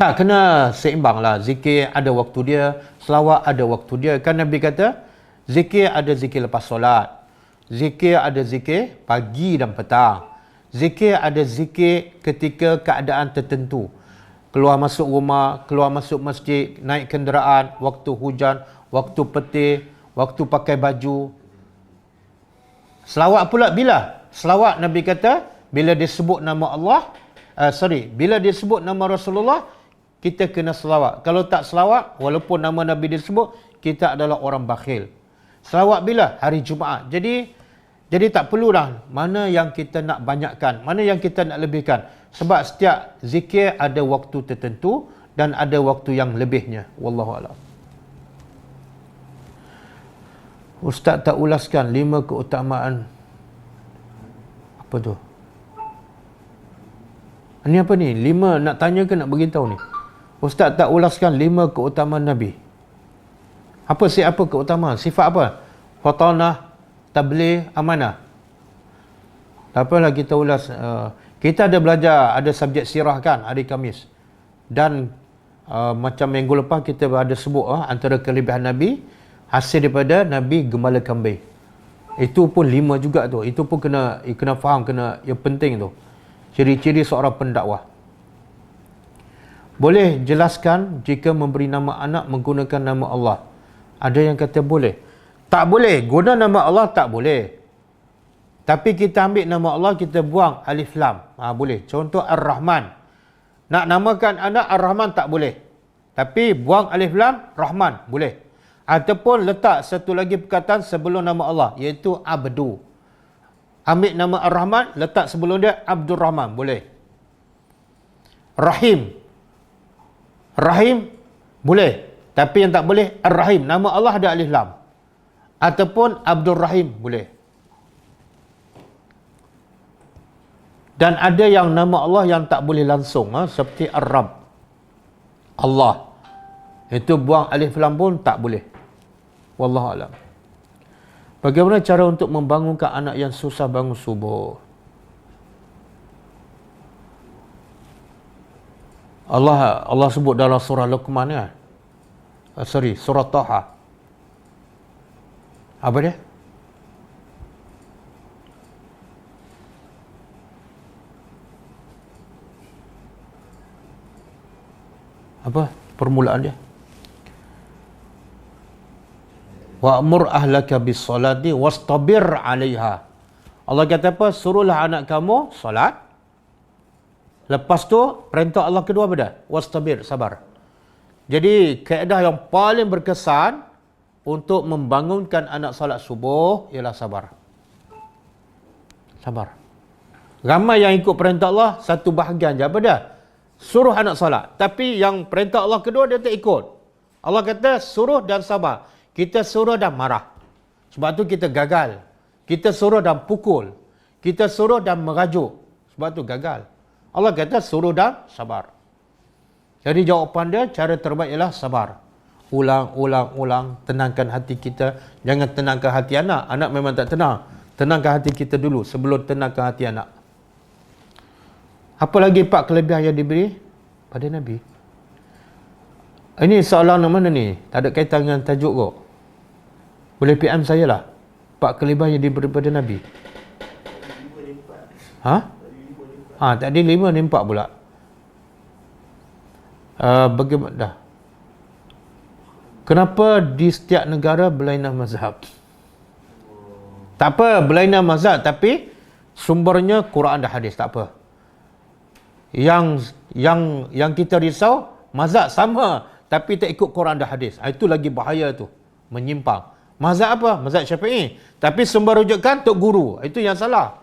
A: Tak, kena seimbang lah. Zikir ada waktu dia, selawat ada waktu dia. Kan Nabi kata, zikir ada zikir lepas solat. Zikir ada zikir pagi dan petang. Zikir ada zikir ketika keadaan tertentu. Keluar masuk rumah, keluar masuk masjid, naik kenderaan, waktu hujan, waktu petir, waktu pakai baju. Selawat pula bila? Selawat Nabi kata, bila disebut nama Allah, bila disebut nama Rasulullah, kita kena selawat. Kalau tak selawat, walaupun nama Nabi disebut, kita adalah orang bakhil. Selawat bila? Hari Jumaat. Jadi tak perlulah mana yang kita nak banyakkan, mana yang kita nak lebihkan. Sebab setiap zikir ada waktu tertentu dan ada waktu yang lebihnya. Wallahu a'lam. Ustaz tak ulaskan 5 keutamaan. Apa tu? Ini apa ni? 5 nak tanya ke nak beritahu ni? Ustaz tak ulaskan 5 keutamaan Nabi. Apa keutamaan? Sifat apa? Fatanah, tabligh, amanah. Tak apalah kita ulas. Kita ada belajar, ada subjek sirah kan hari Khamis. Dan macam minggu lepas kita ada sebut antara kelebihan Nabi, hasil daripada Nabi gembala kambing. Itu pun 5 juga tu. Itu pun kena faham, yang penting tu. Ciri-ciri seorang pendakwah. Boleh jelaskan jika memberi nama anak menggunakan nama Allah? Ada yang kata boleh. Tak boleh. Guna nama Allah tak boleh. Tapi kita ambil nama Allah, kita buang alif lam. Boleh. Contoh Ar-Rahman. Nak namakan anak Ar-Rahman tak boleh. Tapi buang alif lam, Rahman. Boleh. Ataupun letak satu lagi perkataan sebelum nama Allah, iaitu Abdu. Ambil nama Ar-Rahman, letak sebelum dia Abdul Rahman. Boleh. Rahim. Rahim boleh. Tapi yang tak boleh Ar-Rahim. Nama Allah ada alif lam. Ataupun Abdul Rahim boleh. Dan ada yang nama Allah yang tak boleh langsung, seperti Ar-Rabb. Allah. Itu buang alif lam pun tak boleh. Wallahu a'lam. Bagaimana cara untuk membangunkan anak yang susah bangun subuh? Allah sebut dalam surah Luqman ya. Surah Taha. Apa dia? Apa permulaan dia? Wa'mur ahlaka bis-salati wastabir 'alaiha. Allah kata apa? Suruhlah anak kamu solat. Lepas tu perintah Allah kedua apa dah? Wastabir, sabar. Jadi kaedah yang paling berkesan untuk membangunkan anak solat subuh ialah sabar. Sabar. Ramai yang ikut perintah Allah satu bahagian je apa dah? Suruh anak solat. Tapi yang perintah Allah kedua dia tak ikut. Allah kata suruh dan sabar. Kita suruh dan marah. Sebab tu kita gagal. Kita suruh dan pukul. Kita suruh dan merajuk. Sebab tu gagal. Allah kata suruh dan sabar. Jadi jawapan dia, cara terbaik ialah sabar. Ulang. Tenangkan hati kita. Jangan tenangkan hati anak. Anak memang tak tenang. Tenangkan hati kita dulu sebelum tenangkan hati anak. Apa lagi 4 kelebihan yang diberi pada Nabi? Ini soalan mana ni? Tak ada kaitan dengan tajuk kok. Boleh PM saya lah. 4 kelebihan yang diberi pada Nabi. Tadi 5 ni 4 pula. Bagaimana dah? Kenapa di setiap negara berlainan mazhab? Tak apa, berlainan mazhab tapi sumbernya Quran dan hadis, tak apa. Yang kita risau mazhab sama tapi tak ikut Quran dan hadis. Itu lagi bahaya tu, menyimpang. Mazhab apa? Mazhab Syafi'i. Tapi sumber rujukan tok guru. Itu yang salah.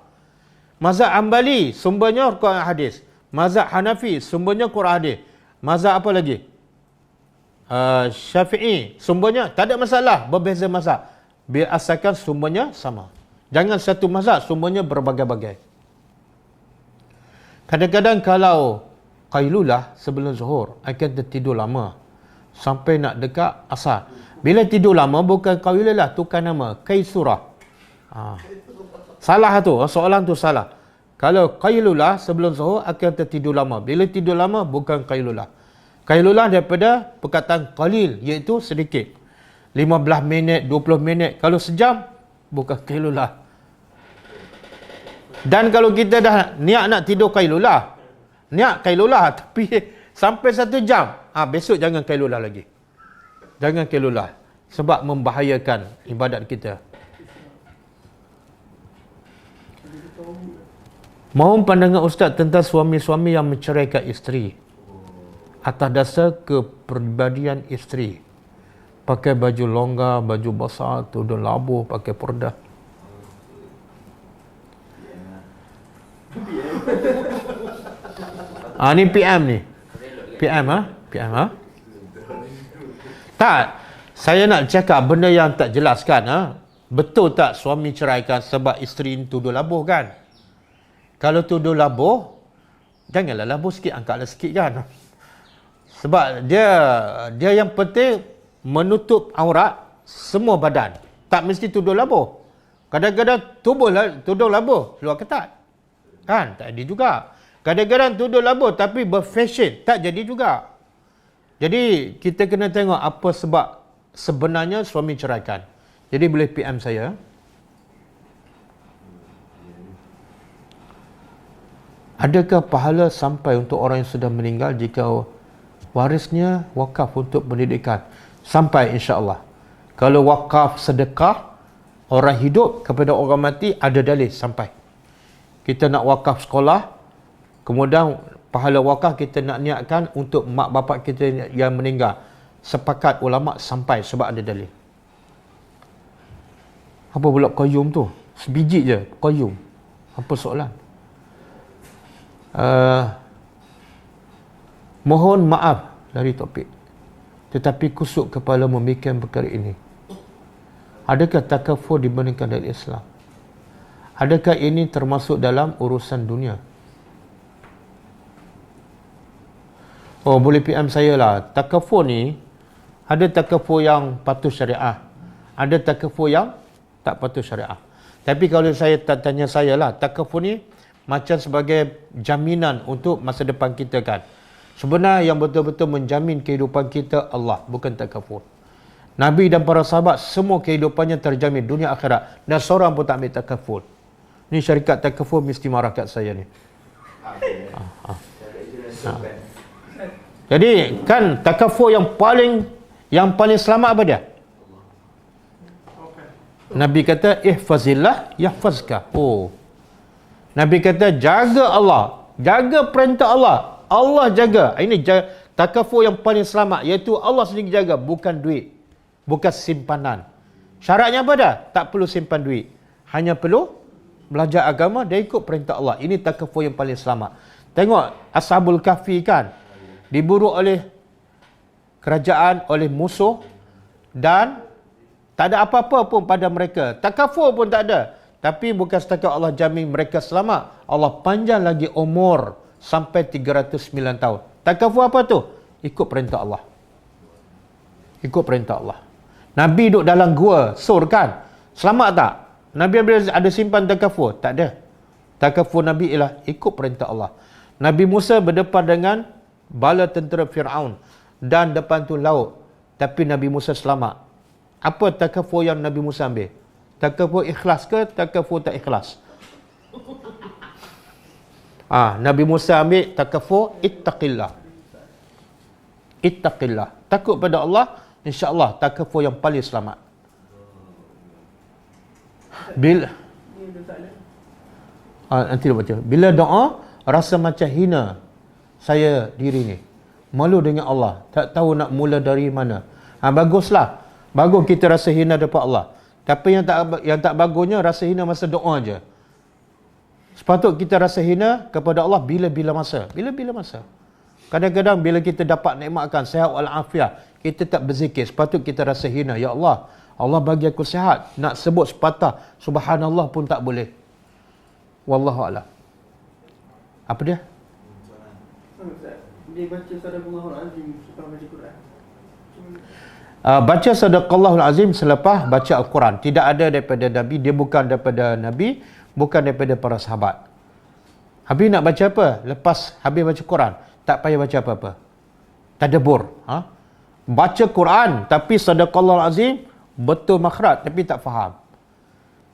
A: Mazhab Hanbali sumbernya Quran hadis. Mazhab Hanafi sumbernya Quran hadis. Mazhab apa lagi? Syafi'i sumbernya tak ada masalah, berbeza mazhab. Biar asalkan sumbernya sama. Jangan satu mazhab sumbernya berbagai-bagai. Kadang-kadang kalau qailulah sebelum zuhur akan tertidur lama sampai nak dekat asar. Bila tidur lama bukan qailulah, tukar nama qaisurah. Salah tu, soalan tu salah. Kalau qailulah sebelum zuhur akan tertidur lama. Bila tidur lama bukan qailulah. Qailulah daripada perkataan qalil, iaitu sedikit. 15 minit, 20 minit. Kalau sejam, bukan qailulah. Dan kalau kita dah niat nak tidur qailulah, niat qailulah tapi sampai 1 jam, besok jangan qailulah lagi. Jangan qailulah. Sebab membahayakan ibadat kita. Mohon pandangan Ustaz tentang suami-suami yang menceraikan isteri atas dasar kepribadian isteri. Pakai baju longgar, baju besar, tudung labuh, pakai purdah. Ni PM ni. PM PM Tak. Saya nak cakap benda yang tak jelas kan. Betul tak suami ceraikan sebab isteri tuduh labuh kan? Kalau tuduh labuh, janganlah labuh sikit, angkatlah sikit kan. Sebab dia yang penting menutup aurat semua badan. Tak mesti tuduh labuh. Kadang-kadang tuduh labuh luar ketat. Kan? Tak ada juga. Kadang-kadang tuduh labuh tapi berfashion. Tak jadi juga. Jadi kita kena tengok apa sebab sebenarnya suami ceraikan. Jadi boleh PM saya. Adakah pahala sampai untuk orang yang sudah meninggal jika warisnya wakaf untuk pendidikan? Sampai insya-Allah. Kalau wakaf sedekah orang hidup kepada orang mati, ada dalil sampai. Kita nak wakaf sekolah, kemudian pahala wakaf kita nak niatkan untuk mak bapak kita yang meninggal. Sepakat ulama sampai sebab ada dalil. Apa pula qayyum tu? Sebiji je qayyum. Apa soalan? Mohon maaf dari topik, tetapi kusuk kepala memikirkan perkara ini. Adakah takafur dibandingkan dari Islam? Adakah ini termasuk dalam urusan dunia? Oh, boleh PM saya lah. Takafur ni, ada takafur yang patuh syariah, ada takafur yang tak patuh syariah. Tapi kalau saya tanya saya lah, takafur ni macam sebagai jaminan untuk masa depan kita kan. Sebenarnya yang betul-betul menjamin kehidupan kita Allah, bukan takafur. Nabi dan para sahabat semua kehidupannya terjamin dunia akhirat, dan seorang pun tak ambil takafur. Ni syarikat takafur mesti marah kat saya ni. Jadi kan takafur yang paling selamat apa dia? Nabi kata ihfazillah yahfazka. Nabi kata jaga Allah, jaga perintah Allah, Allah jaga. Ini takafur yang paling selamat, iaitu Allah sendiri jaga, bukan duit, bukan simpanan. Syaratnya apa dah? Tak perlu simpan duit, hanya perlu belajar agama dan ikut perintah Allah. Ini takafur yang paling selamat. Tengok Ashabul Kahfi kan, diburu oleh kerajaan, oleh musuh, dan tak ada apa-apa pun pada mereka. Takafur pun tak ada. Tapi bukan setakat Allah jamin mereka selamat, Allah panjang lagi umur sampai 309 tahun. Takafur apa tu? Ikut perintah Allah. Ikut perintah Allah. Nabi duduk dalam gua sur kan, selamat tak? Nabi ada simpan takafur? Tak ada. Takafur Nabi ialah ikut perintah Allah. Nabi Musa berdepan dengan bala tentera Fir'aun dan depan tu laut, tapi Nabi Musa selamat. Apa takafur yang Nabi Musa ambil? Takafur ikhlas ke takafur tak ikhlas? Nabi Musa ambil takafur ittaqillah. Ittaqillah. Takut pada Allah, insya-Allah takafur yang paling selamat. Bila nanti dia baca. Bila doa rasa macam hina saya diri ni, malu dengan Allah, tak tahu nak mula dari mana. Baguslah. Bagus kita rasa hina depan Allah. Tapi yang tak bagusnya rasa hina masa doa je. Sepatut kita rasa hina kepada Allah bila-bila masa. Bila-bila masa. Kadang-kadang bila kita dapat nikmatkan sihat walafiat, kita tak berzikir, sepatut kita rasa hina. Ya Allah, Allah bagi aku sihat. Nak sebut sepatah subhanallah pun tak boleh. Wallahu a'lam. Apa dia?
B: Dia baca sadaqallahul azim setelah baca Quran.
A: Baca sadaqallahul azim selepas baca Al-Quran. Tidak ada daripada Nabi, dia bukan daripada Nabi, bukan daripada para sahabat. Habis nak baca apa? Lepas habis baca Quran, tak payah baca apa-apa. tadabbur. Baca Quran tapi sadaqallahul azim, betul makhraj tapi tak faham.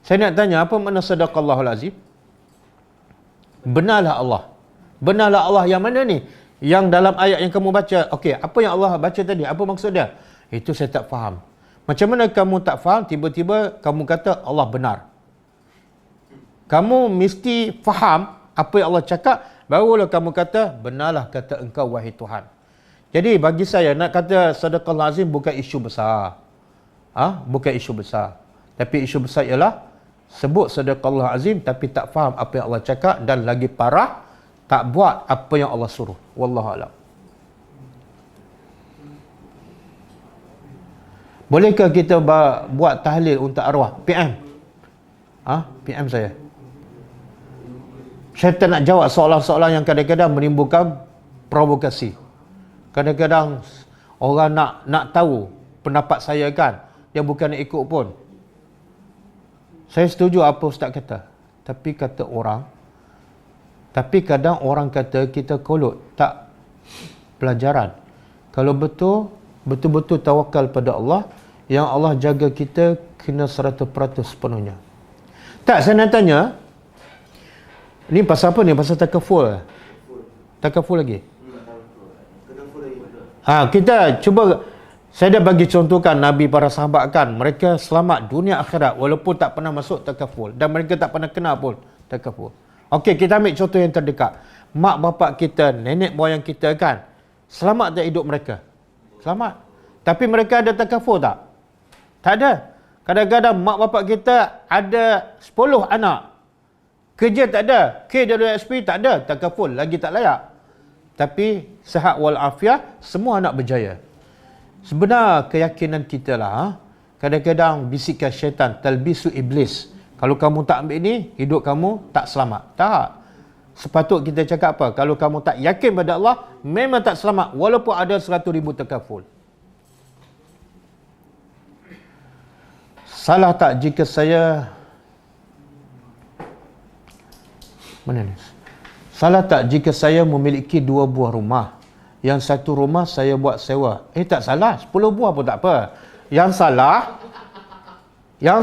A: Saya nak tanya, apa makna sadaqallahul azim? Benarlah Allah. Benarlah Allah yang mana ni? Yang dalam ayat yang kamu baca. Okey, apa yang Allah baca tadi? Apa maksud dia? Itu saya tak faham. Macam mana kamu tak faham, tiba-tiba kamu kata Allah benar? Kamu mesti faham apa yang Allah cakap, barulah kamu kata, benarlah kata engkau wahai Tuhan. Jadi bagi saya, nak kata sadaqallahul azim bukan isu besar. Bukan isu besar. Tapi isu besar ialah sebut sadaqallahul azim tapi tak faham apa yang Allah cakap, dan lagi parah, tak buat apa yang Allah suruh. Wallahu a'lam. Bolehkah kita buat tahlil untuk arwah? PM. PM saya. Saya tak nak jawab soalan-soalan yang kadang-kadang menimbulkan provokasi. Kadang-kadang orang nak tahu pendapat saya kan, dia bukan nak ikut pun. Saya setuju apa ustaz kata. Tapi kadang orang kata kita kolot, tak pelajaran. Kalau betul-betul tawakal pada Allah, yang Allah jaga kita kena 100% sepenuhnya. Tak, saya nak tanya, ni pasal apa ni? Pasal takaful. Takaful lagi. Kita cuba, saya dah bagi contohkan Nabi, para sahabat kan, mereka selamat dunia akhirat walaupun tak pernah masuk takaful, dan mereka tak pernah kenal pun takaful. Okey, kita ambil contoh yang terdekat. Mak bapak kita, nenek moyang kita kan, selamat tak hidup mereka? Selamat. Tapi mereka ada takaful tak? Tak ada. Kadang-kadang mak bapak kita ada 10 anak, kerja tak ada, KWSP tak ada, takaful lagi tak layak. Tapi sihat wal afiah, semua anak berjaya. Sebenar keyakinan kita lah. Kadang-kadang bisikan syaitan, talbisu iblis. Kalau kamu tak ambil ini, hidup kamu tak selamat. Tak. Sepatut kita cakap apa? Kalau kamu tak yakin pada Allah, memang tak selamat. Walaupun ada 100,000 takaful. Salah tak jika saya... Mana ni? Salah tak jika saya memiliki 2 buah rumah? Yang satu rumah saya buat sewa. Tak salah. 10 buah pun tak apa. Yang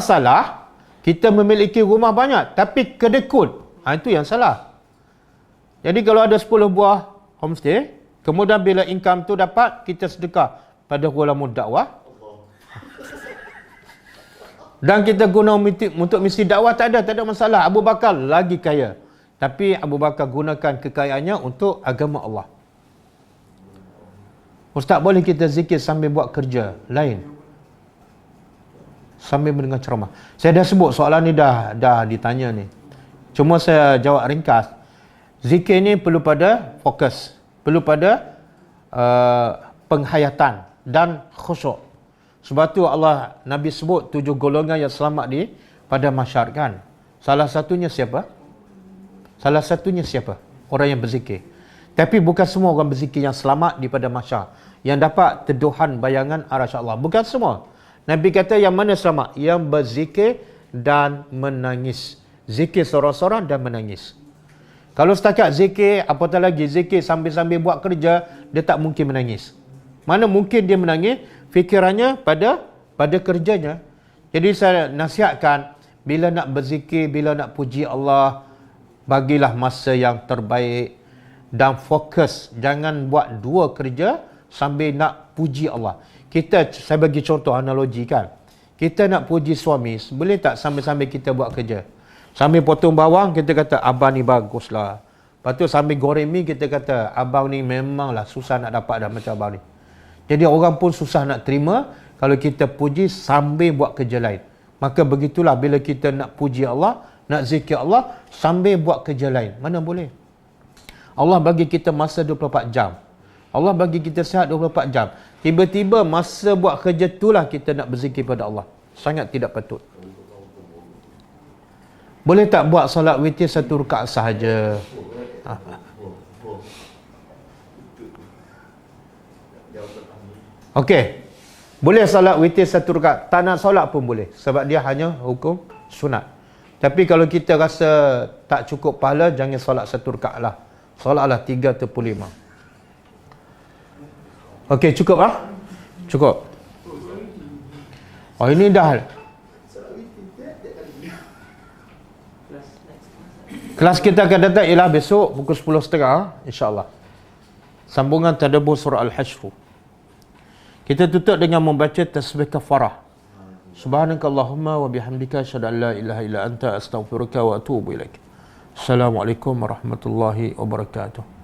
A: salah, kita memiliki rumah banyak tapi kedekut. Itu yang salah. Jadi kalau ada 10 buah homestay, kemudian bila income tu dapat, kita sedekah pada ulama dakwah. Dan kita guna untuk misi dakwah, tak ada masalah. Abu Bakar lagi kaya. Tapi Abu Bakar gunakan kekayaannya untuk agama Allah. Ustaz, boleh kita zikir sambil buat kerja lain? Sambil mendengar ceramah. Saya dah sebut soalan ni, dah ditanya ni. Cuma saya jawab ringkas. Zikir ni perlu pada fokus. Perlu pada penghayatan dan khusyuk. Sebab tu Allah, Nabi sebut 7 golongan yang selamat pada mahsyar kan. Salah satunya siapa? Orang yang berzikir. Tapi bukan semua orang berzikir yang selamat daripada mahsyar, yang dapat teduhan bayangan arasy Allah. Bukan semua. Nabi kata yang mana selamat? Yang berzikir dan menangis. Zikir sorang-sorang dan menangis. Kalau setakat zikir, apatah lagi zikir sambil-sambil buat kerja, dia tak mungkin menangis. Mana mungkin dia menangis? Fikirannya pada kerjanya. Jadi saya nasihatkan, bila nak berzikir, bila nak puji Allah, bagilah masa yang terbaik dan fokus. Jangan buat 2 kerja sambil nak puji Allah. Saya bagi contoh analogi kan. Kita nak puji suami, boleh tak sambil-sambil kita buat kerja? Sambil potong bawang, kita kata, abang ni baguslah. Lepas tu sambil goreng mi, kita kata, abang ni memanglah susah nak dapat dah macam abang ni. Jadi orang pun susah nak terima kalau kita puji sambil buat kerja lain. Maka begitulah bila kita nak puji Allah, nak zikir Allah sambil buat kerja lain. Mana boleh? Allah bagi kita masa 24 jam. Allah bagi kita sihat 24 jam. Tiba-tiba masa buat kerja itulah kita nak berzikir pada Allah. Sangat tidak patut. Boleh tak buat solat witir 1 rakaat sahaja? Okey. Boleh solat witir 1 rakaat. Tak nak solat pun boleh. Sebab dia hanya hukum sunat. Tapi kalau kita rasa tak cukup pahala, jangan solat 1 rakaat lah. Solatlah 3 atau 5. Okey, cukup ah? Cukup. Oh, ini dah. Kelas kita akan datang ialah besok pukul 10.30 insya-Allah. Sambungan tadabbur surah Al-Hashr. Kita tutup dengan membaca tasbih kafarah. Subhanakallahumma wa bihamdika asyhadu an la ilaha illa anta astaghfiruka wa atubu ilaik. Assalamualaikum warahmatullahi wabarakatuh.